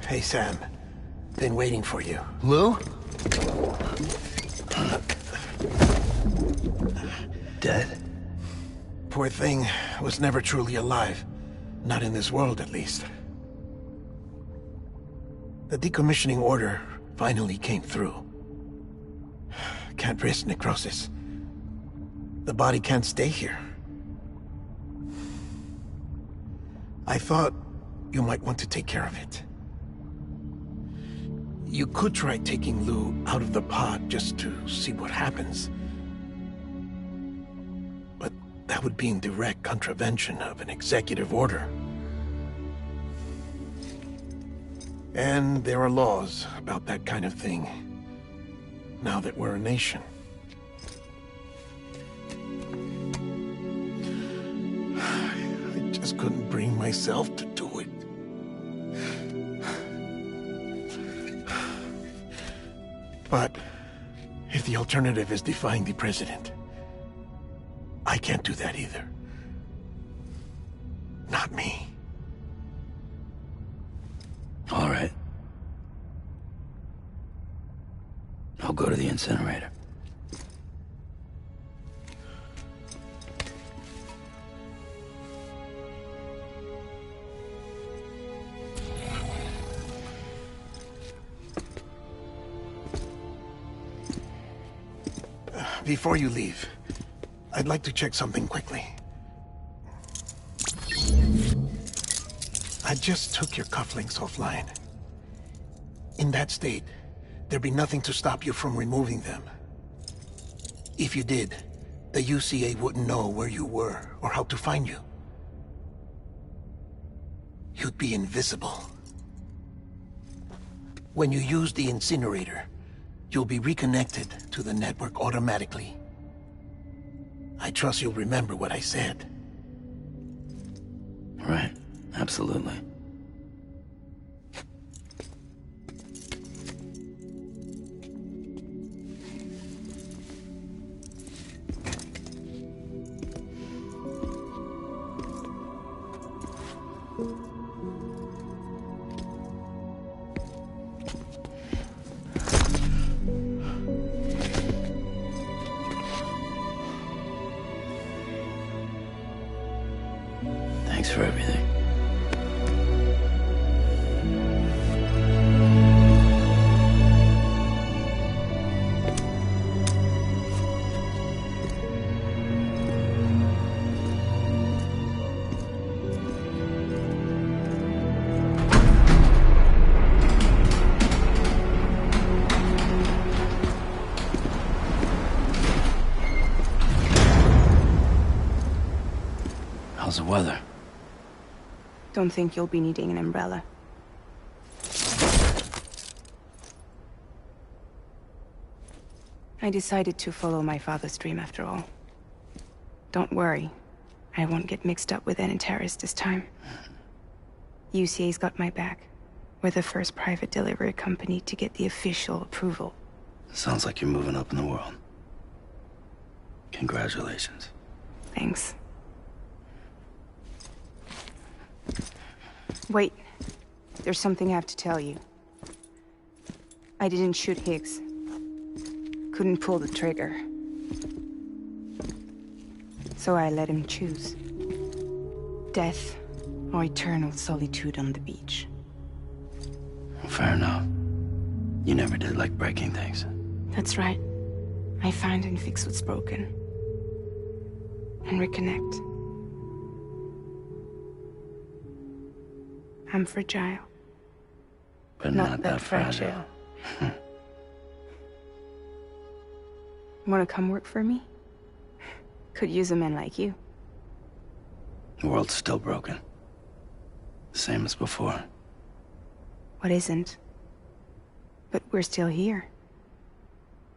Hey, Sam. Been waiting for you. Lou? Dead? Poor thing was never truly alive. Not in this world, at least. The decommissioning order finally came through. Can't risk necrosis. The body can't stay here. I thought you might want to take care of it. You could try taking Lou out of the pod just to see what happens. But that would be in direct contravention of an executive order. And there are laws about that kind of thing, now that we're a nation. I just couldn't bring myself to do it. But if the alternative is defying the president, I can't do that either. Not me. All right. I'll go to the incinerator. Before you leave, I'd like to check something quickly. I just took your cufflinks offline. In that state, there'd be nothing to stop you from removing them. If you did, the UCA wouldn't know where you were or how to find you. You'd be invisible. When you use the incinerator, you'll be reconnected to the network automatically. I trust you'll remember what I said. Right. Absolutely. Thanks for everything. How's the weather? Don't think you'll be needing an umbrella. I decided to follow my father's dream after all. Don't worry. I won't get mixed up with any terrorists this time. UCA's got my back. We're the first private delivery company to get the official approval. Sounds like you're moving up in the world. Congratulations. Thanks. Wait. There's something I have to tell you. I didn't shoot Higgs. Couldn't pull the trigger. So I let him choose. Death or eternal solitude on the beach. Fair enough. You never did like breaking things. That's right. I find and fix what's broken. And reconnect. I'm fragile. But not that fragile. Wanna come work for me? Could use a man like you. The world's still broken. The same as before. What isn't? But we're still here.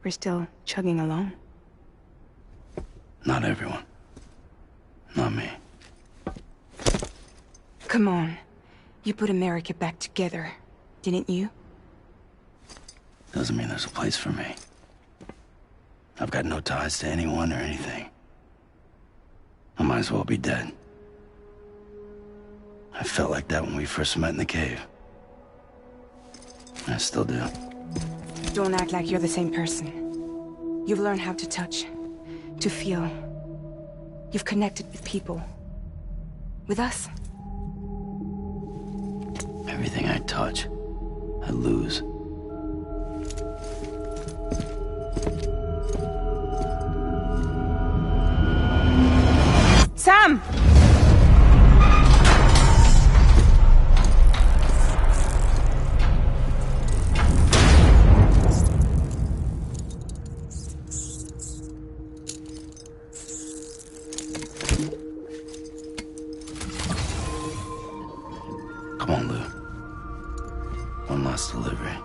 We're still chugging along. Not everyone. Not me. Come on. You put America back together, didn't you? Doesn't mean there's a place for me. I've got no ties to anyone or anything. I might as well be dead. I felt like that when we first met in the cave. I still do. Don't act like you're the same person. You've learned how to touch, to feel. You've connected with people. With us. Everything I touch, I lose. Sam! Come on, Lou. One last delivery.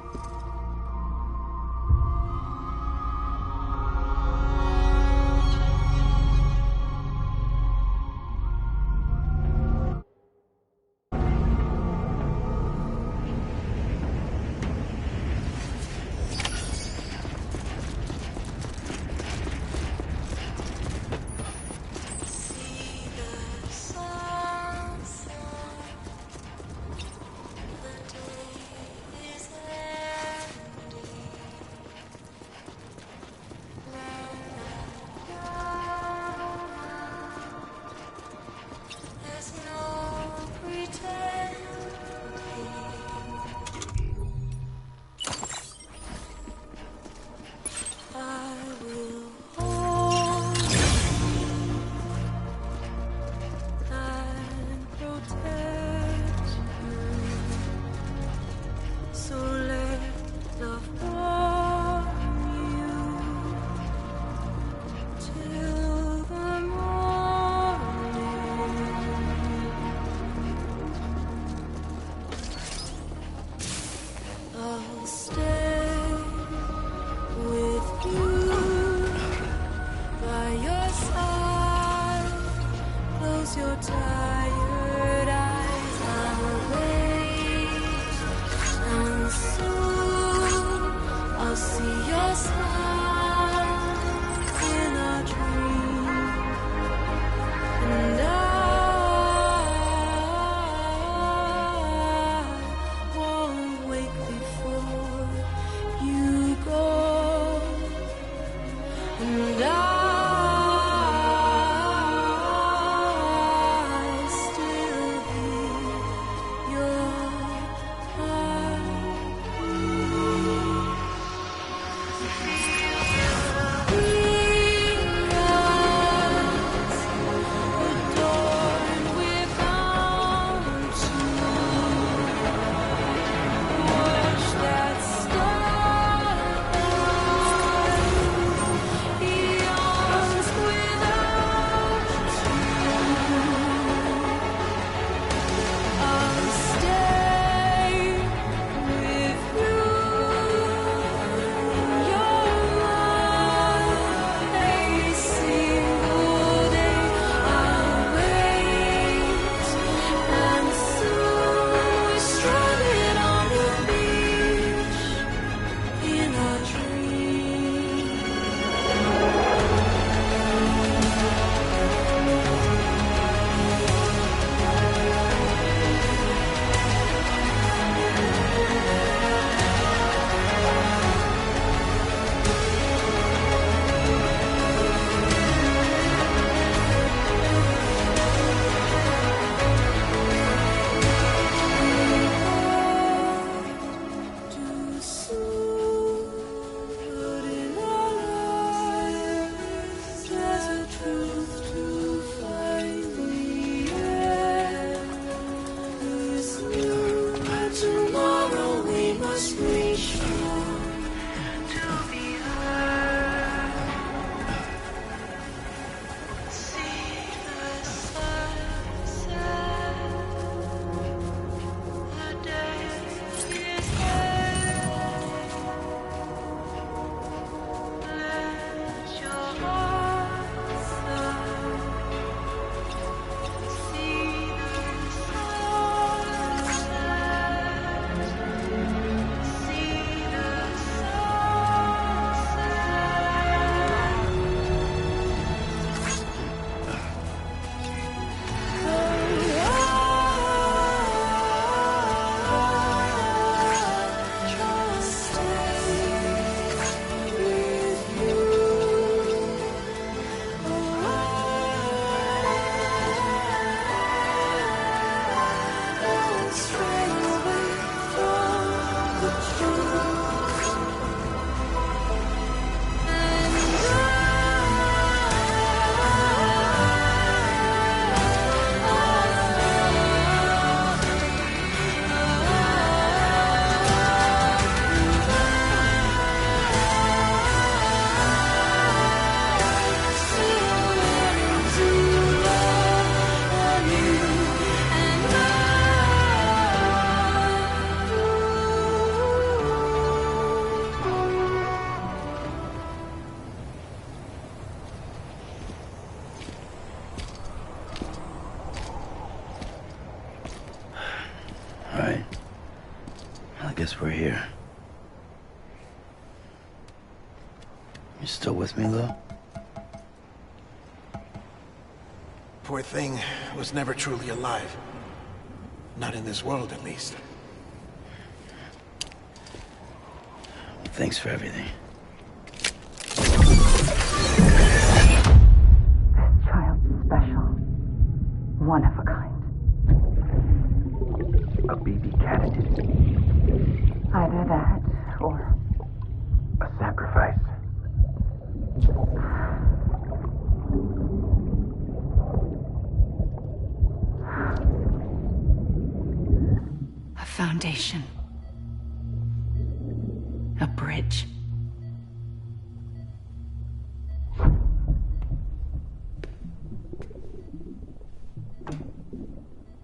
must reach for to be heard. See the sunset. The day is here. Let your heart soar. See the sunset. See the Alright. I guess we're here. You still with me, Lou? Poor thing was never truly alive. Not in this world, at least. Thanks for everything. Child's special. One of a kind. A BB candidate. Either that, or A sacrifice. A foundation. A bridge.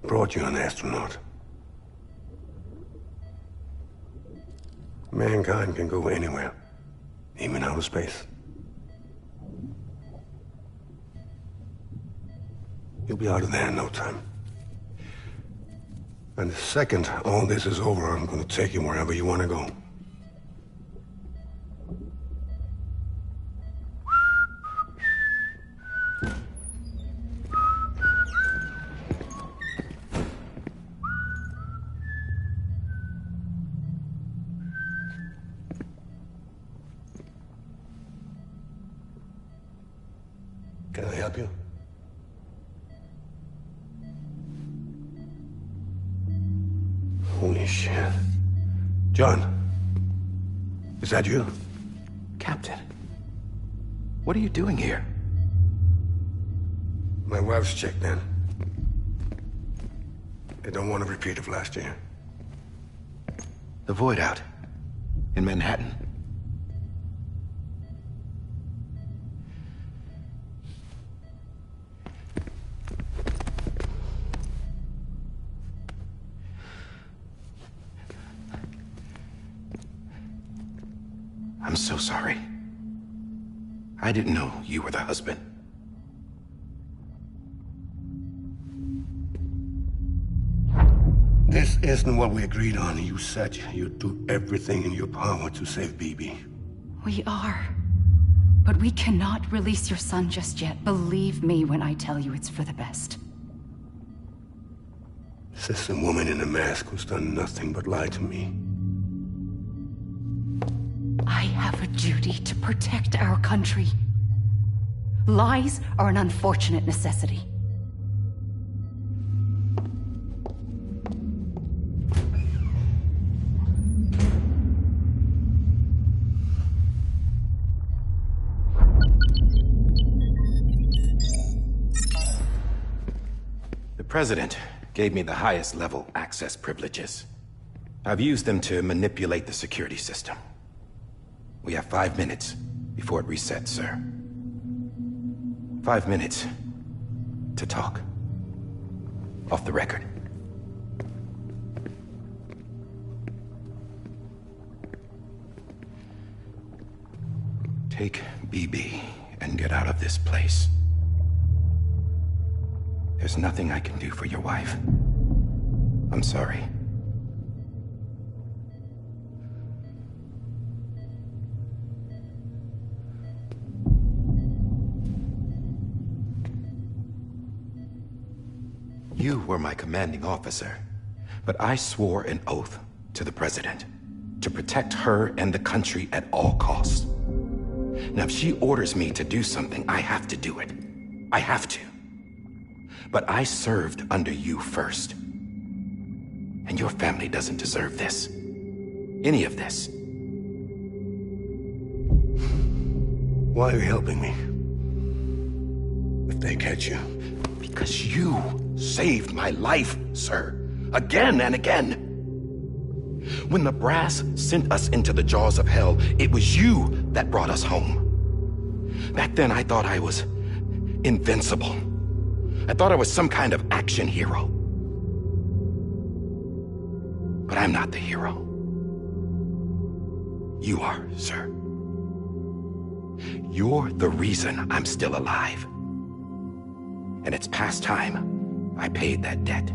Brought you an astronaut. Mankind can go anywhere, even outer space. You'll be out of there in no time. And the second all this is over, I'm gonna take you wherever you wanna go. Can I help you? Holy shit. John, is that you? Captain, what are you doing here? My wife's checked in. They don't want a repeat of last year. The void out in Manhattan. I'm so sorry. I didn't know you were the husband. This isn't what we agreed on. You said you'd do everything in your power to save BB. We are. But we cannot release your son just yet. Believe me when I tell you it's for the best. This is a woman in a mask who's done nothing but lie to me. I have a duty to protect our country. Lies are an unfortunate necessity. The President gave me the highest level access privileges. I've used them to manipulate the security system. We have 5 minutes before it resets, sir. 5 minutes to talk. Off the record. Take BB and get out of this place. There's nothing I can do for your wife. I'm sorry. You were my commanding officer, but I swore an oath to the President to protect her and the country at all costs. Now, if she orders me to do something, I have to do it. I have to. But I served under you first. And your family doesn't deserve this. Any of this. Why are you helping me? If they catch you. Because you saved my life, sir. Again and again. When the brass sent us into the jaws of hell, it was you that brought us home. Back then, I thought I was invincible. I thought I was some kind of action hero. But I'm not the hero. You are, sir. You're the reason I'm still alive. And it's past time I paid that debt.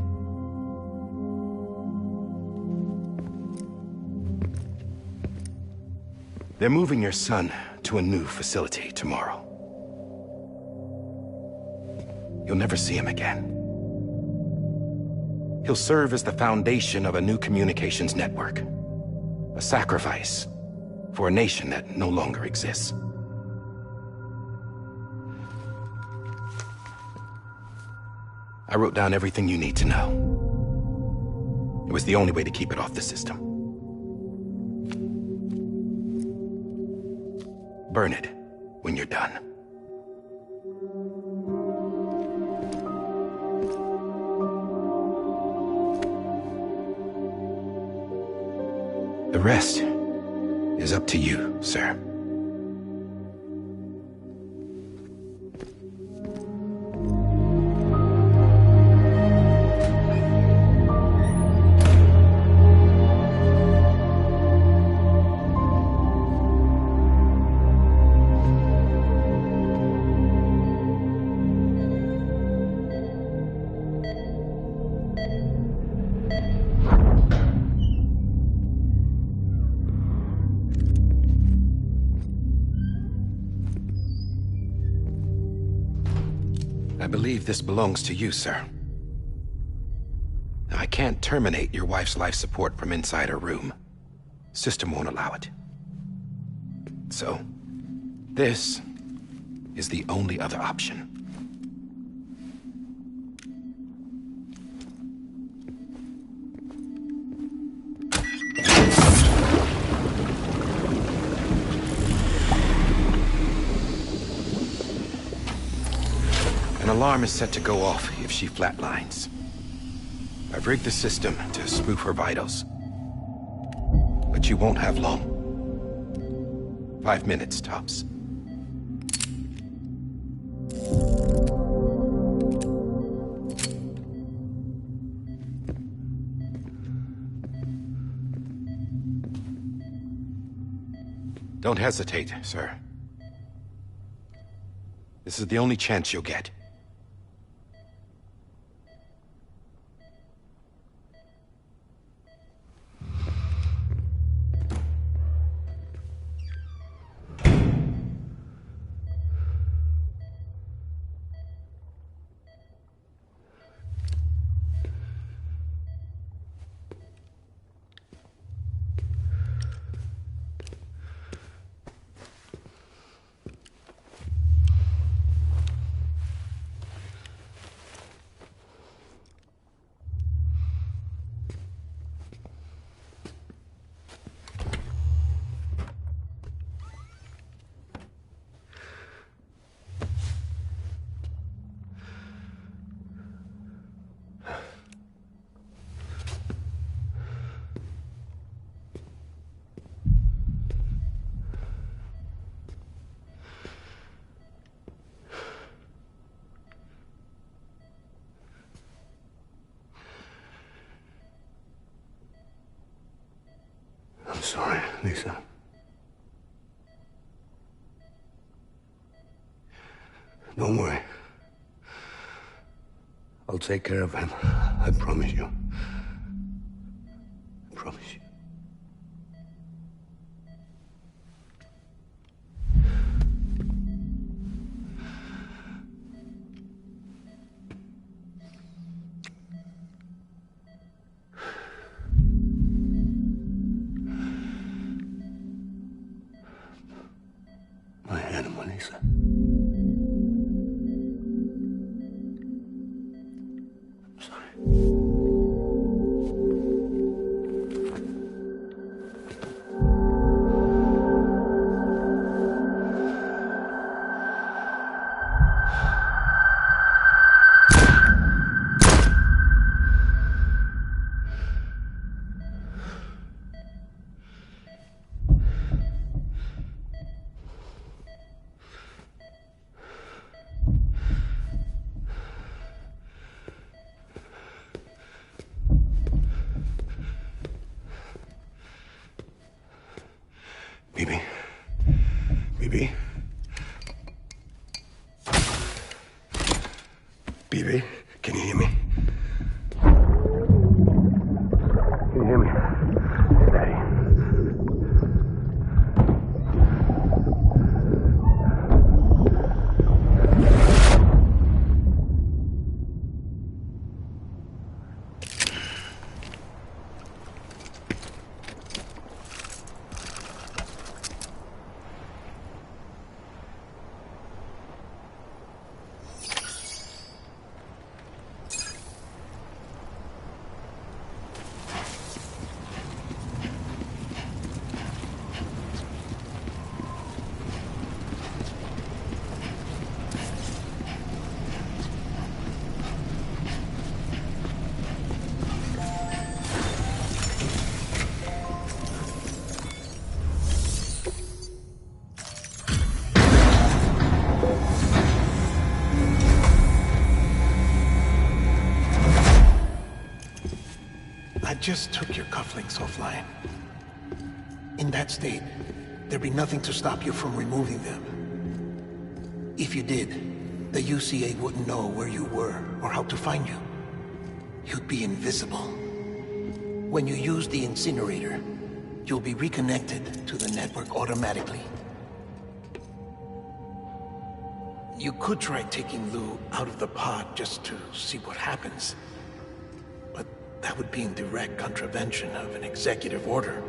They're moving your son to a new facility tomorrow. You'll never see him again. He'll serve as the foundation of a new communications network. A sacrifice for a nation that no longer exists. I wrote down everything you need to know. It was the only way to keep it off the system. Burn it when you're done. The rest is up to you, sir. I believe this belongs to you, sir. Now, I can't terminate your wife's life support from inside her room. System won't allow it. So, this is the only other option. An alarm is set to go off if she flatlines. I've rigged the system to spoof her vitals. But you won't have long. 5 minutes, tops. Don't hesitate, sir. This is the only chance you'll get. sorry, Lisa. Don't worry. I'll take care of him. I promise you. I promise you. My animal, Lisa. Bibi? Bibi? Bibi, can you hear me? Can you hear me? It's Daddy. I just took your cufflinks offline. In that state, there'd be nothing to stop you from removing them. If you did, the UCA wouldn't know where you were or how to find you. You'd be invisible. When you use the incinerator, you'll be reconnected to the network automatically. You could try taking Lou out of the pod just to see what happens. But that would be in direct contravention of an executive order.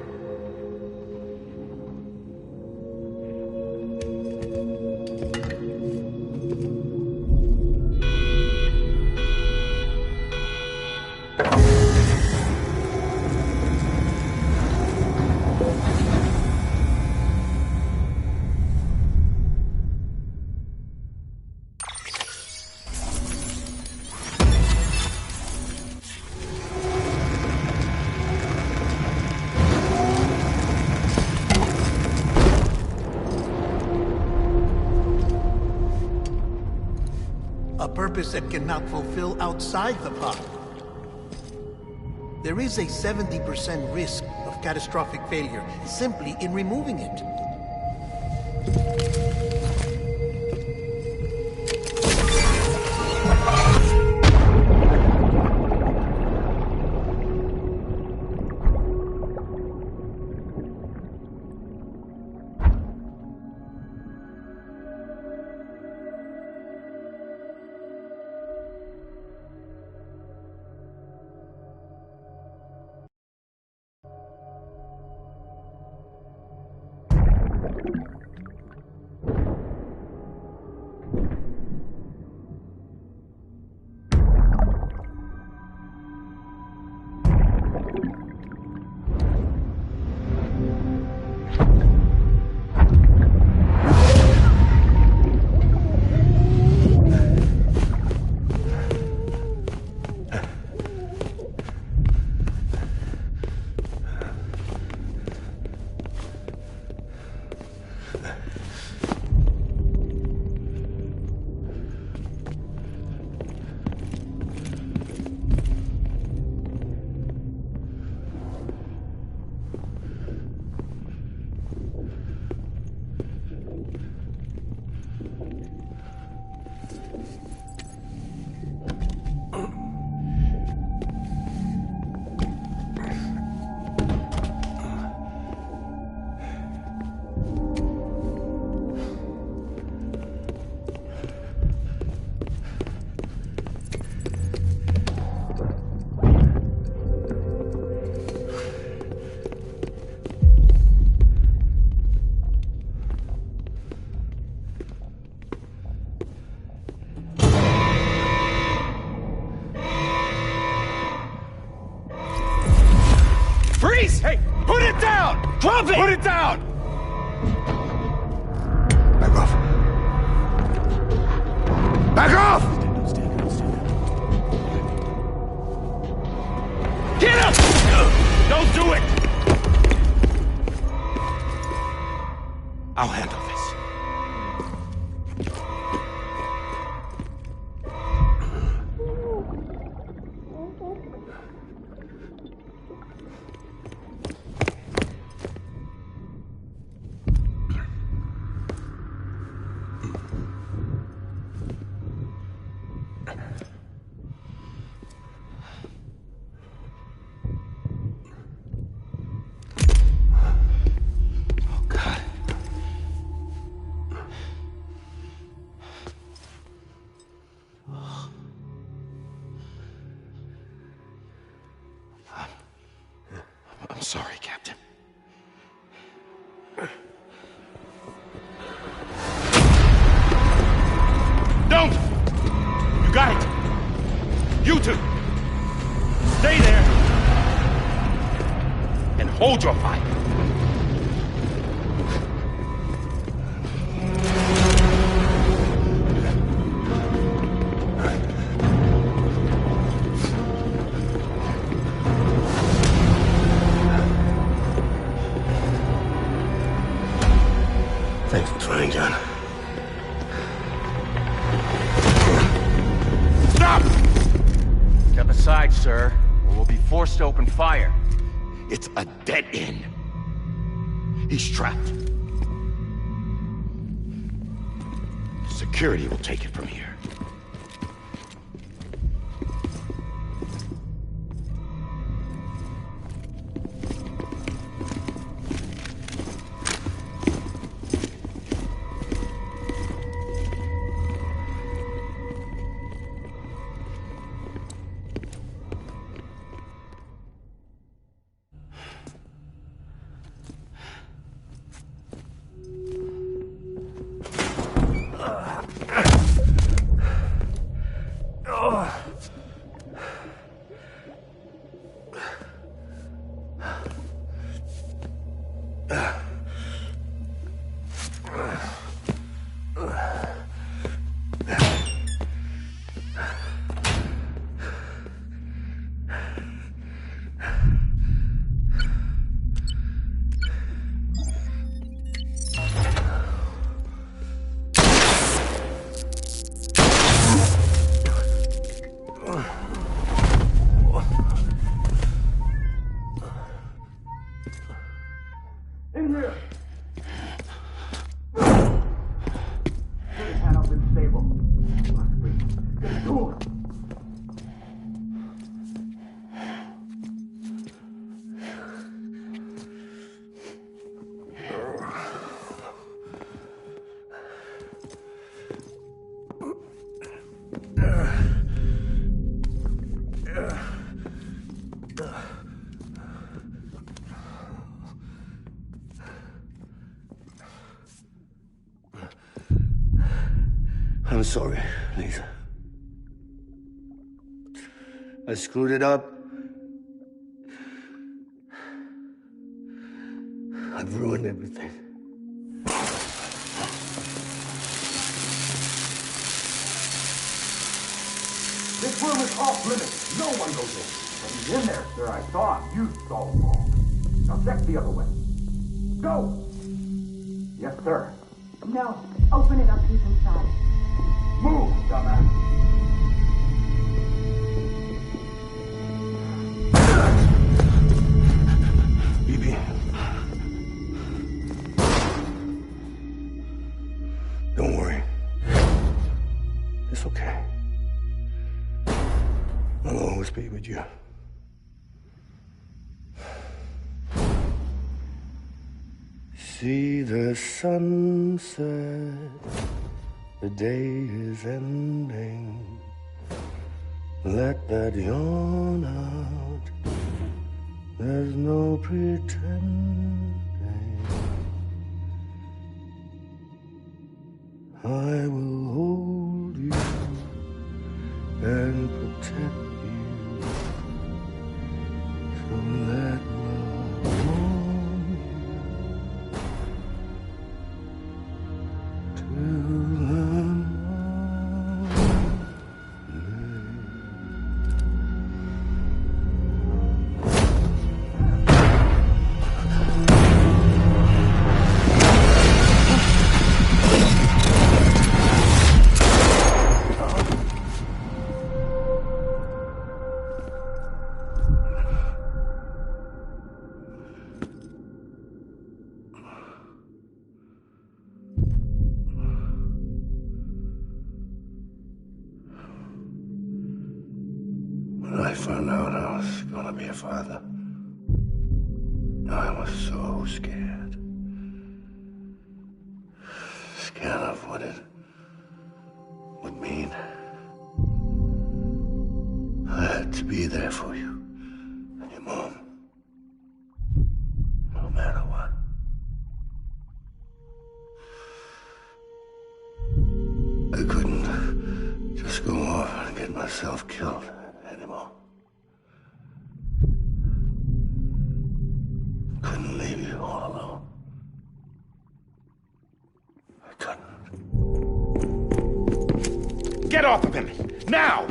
A purpose that cannot fulfill outside the pod. There is a 70% risk of catastrophic failure simply in removing it. Freeze! Hey, put it down! Drop it! Put it down! Back off. Back off! Get up! Don't do it! I'll handle this. I'm sorry, Captain. Don't! You got it! You two! Stay there! And hold your fire! Thanks for trying, John. Stop! Step aside, sir, or we'll be forced to open fire. It's a dead end. He's trapped. Security will take it from here. In here! Panel's unstable. Get to it! I'm sorry, Lisa. I screwed it up. I've ruined everything. This room is off limits. No one goes in. But he's in there, sir. I saw him. You saw him wrong. Now check the other way. Go! Yes, sir. No. Open it up. He's inside. Move, dumbass. Bibi. okay. I'll always be with you. See the sunset, the day is ending. Let that yawn out, there's no pretending. I will hold you and protect you. So let love warm you till the When I found out I was gonna be a father, I was so scared. Scared of what it would mean. I had to be there for you and your mom, no matter what. I couldn't just go off and get myself killed anymore. Couldn't leave you all alone. I couldn't. Get off of him! Now!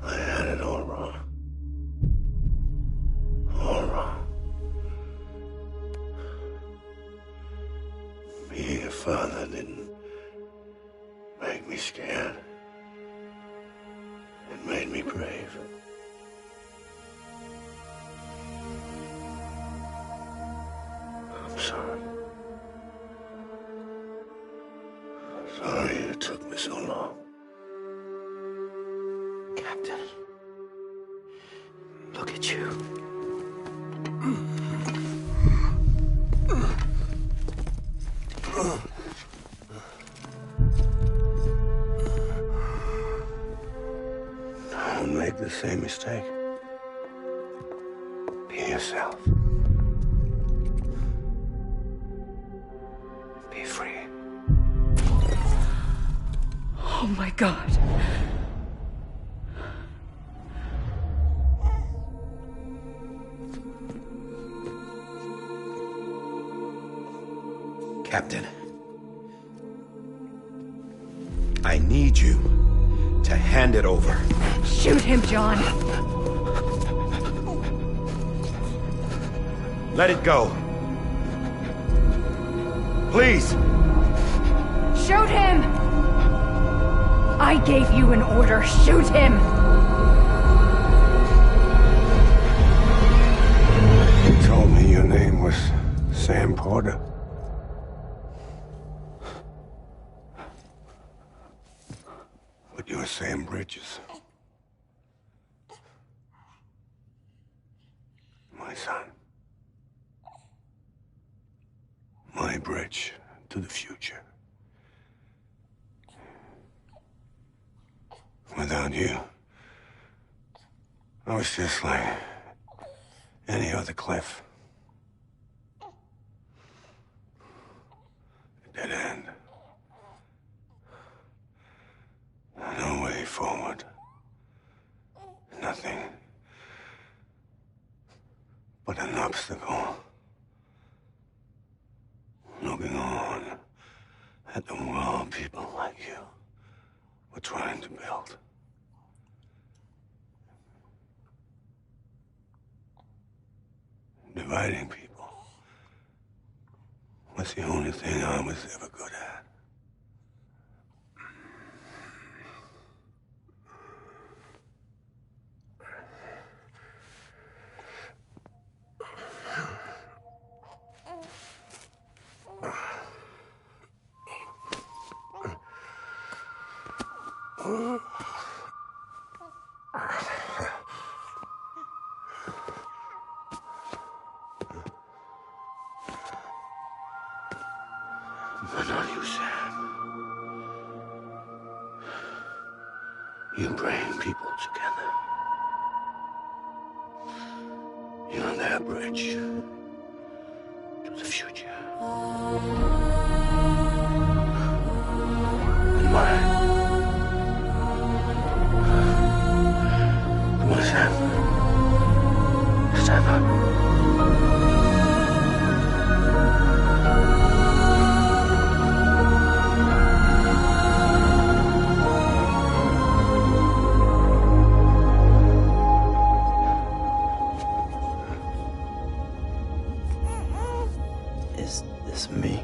I had it all wrong. All wrong. Being a father didn't make me scared. It made me brave. I'm sorry. Sorry it took me so long. Captain, look at you. Don't make the same mistake. Be yourself. Be free. Oh my God. Captain, I need you to hand it over. Shoot him, John. Let it go. Please. Shoot him! I gave you an order. Shoot him! You told me your name was Sam Porter. But you're Sam Bridges. My son. My bridge to the future. Without you, I was just like any other Cliff. A dead end. No way forward. Nothing but an obstacle. Looking on at the world people like you were trying to build. Dividing people was the only thing I was ever good at. But not you, Sam. You bring people together. You're their bridge to the future. And mine. Come on, Sam. Stand up. Is this me?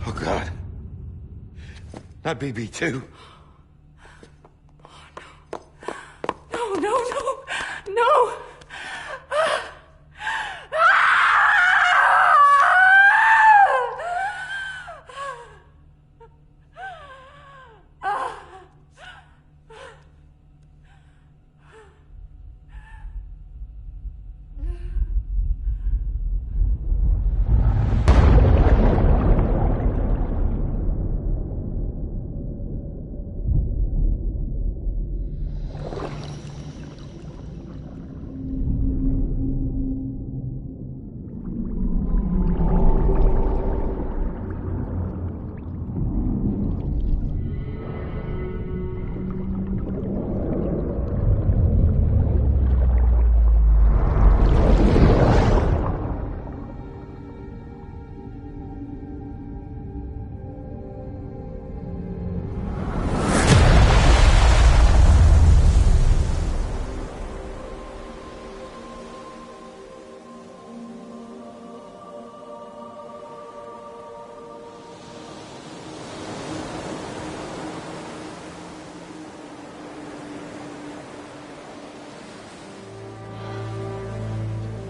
Oh, God. Not BB2. No, no, no, no!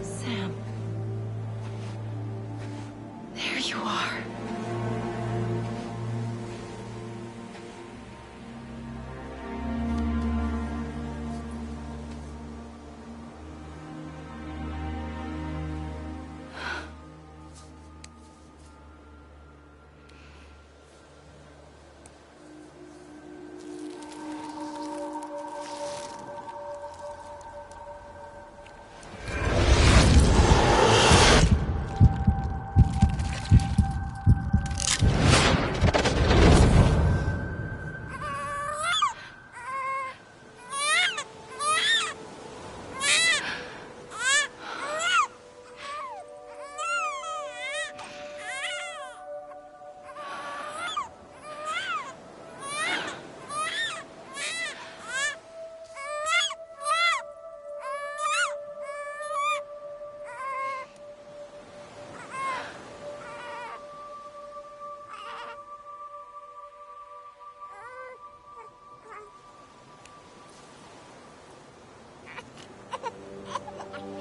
Sam. There you are.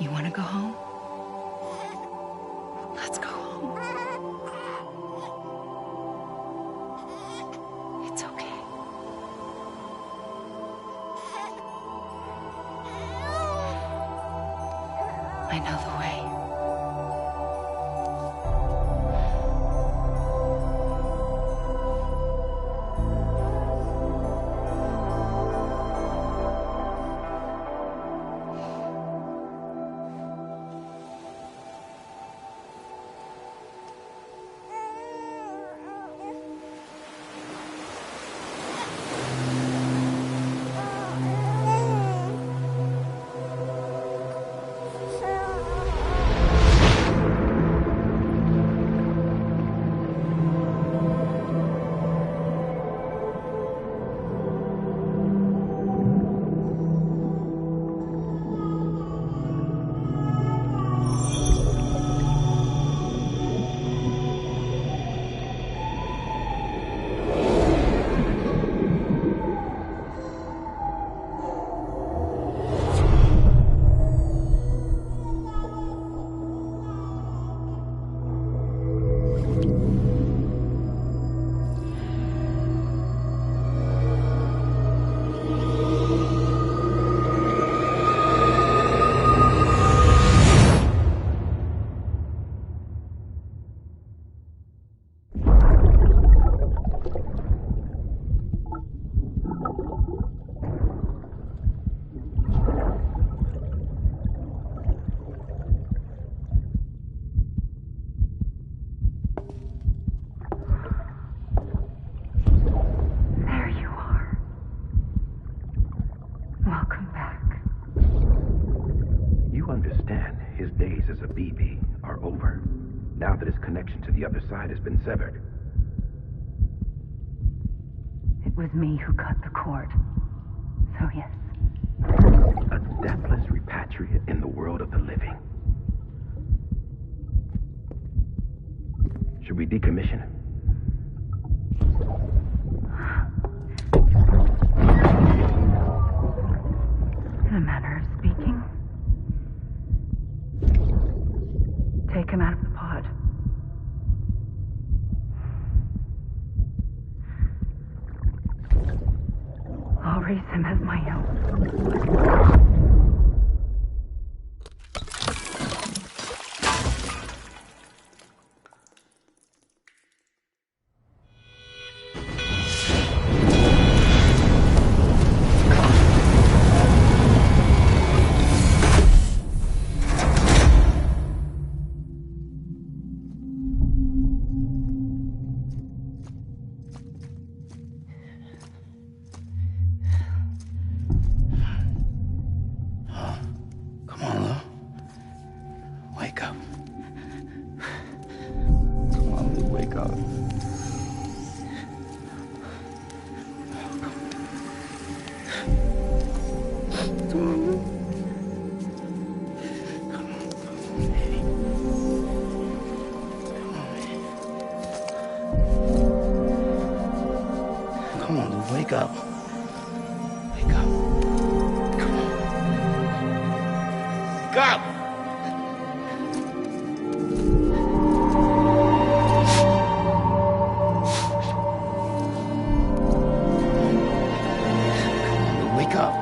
You want to go home? Let's go home. It's okay. I know the way. humanity are over, now that his connection to the other side has been severed. It was me who cut the cord. So yes. A deathless repatriate in the world of the living. Should we decommission him? In a manner of speaking. Take him out of the pod. I'll raise him as my own. Wake up. Wake up. Come on. Wake up! Come on, wake up.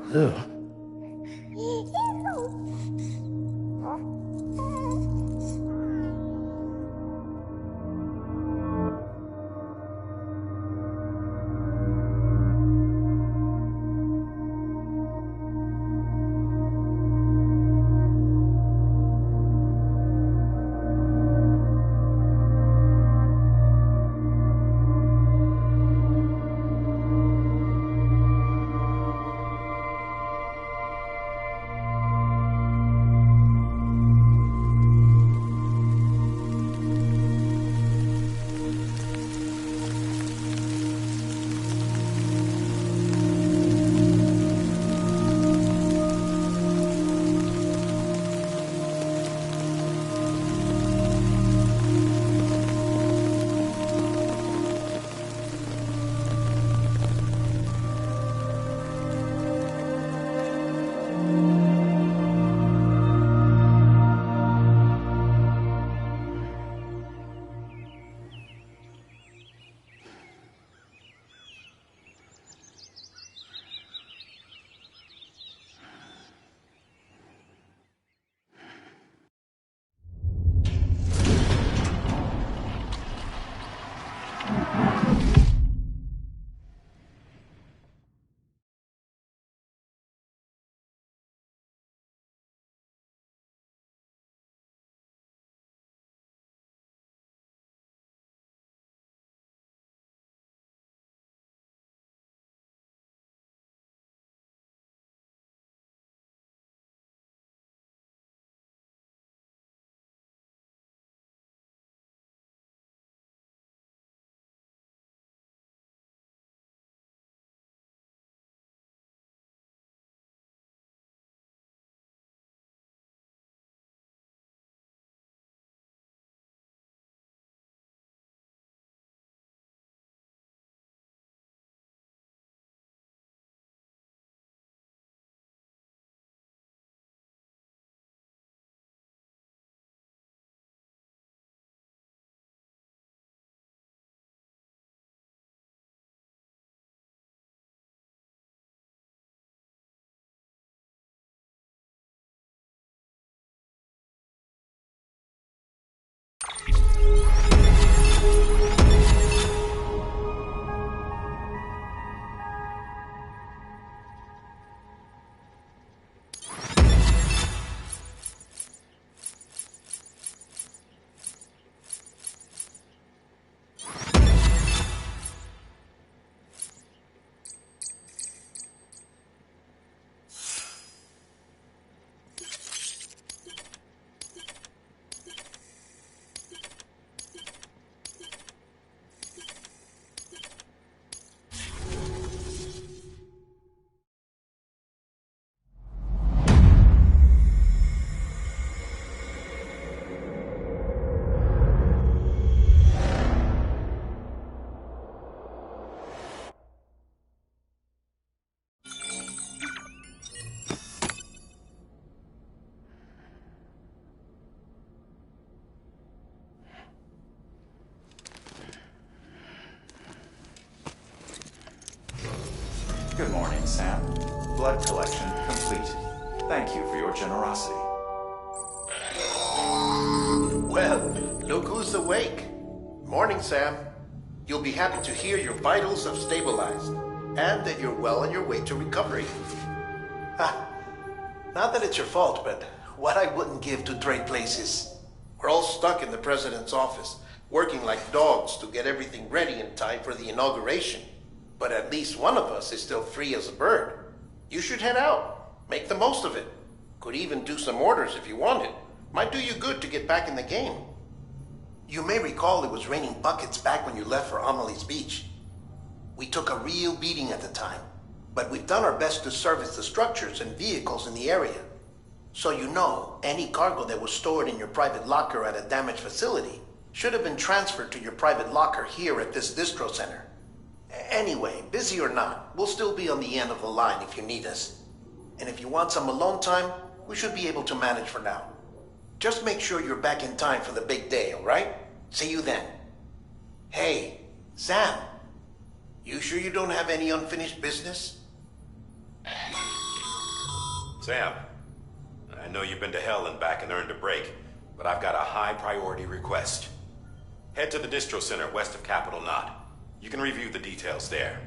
Lou. Good morning, Sam. Blood collection complete. Thank you for your generosity. Well, look who's awake. Morning, Sam. You'll be happy to hear your vitals have stabilized, and that you're well on your way to recovery. Not that it's your fault, but what I wouldn't give to trade places. We're all stuck in the president's office, working like dogs to get everything ready in time for the inauguration. But at least one of us is still free as a bird. You should head out. Make the most of it. Could even do some orders if you wanted. Might do you good to get back in the game. You may recall it was raining buckets back when you left for Amelie's Beach. We took a real beating at the time, but we've done our best to service the structures and vehicles in the area. So you know, any cargo that was stored in your private locker at a damaged facility should have been transferred to your private locker here at this distro center. Anyway, busy or not, we'll still be on the end of the line if you need us. And if you want some alone time, we should be able to manage for now. Just make sure you're back in time for the big day, all right? See you then. Hey, Sam, you sure you don't have any unfinished business? Sam, I know you've been to hell and back and earned a break, but I've got a high priority request. Head to the distro center west of Capitol Knot. You can review the details there.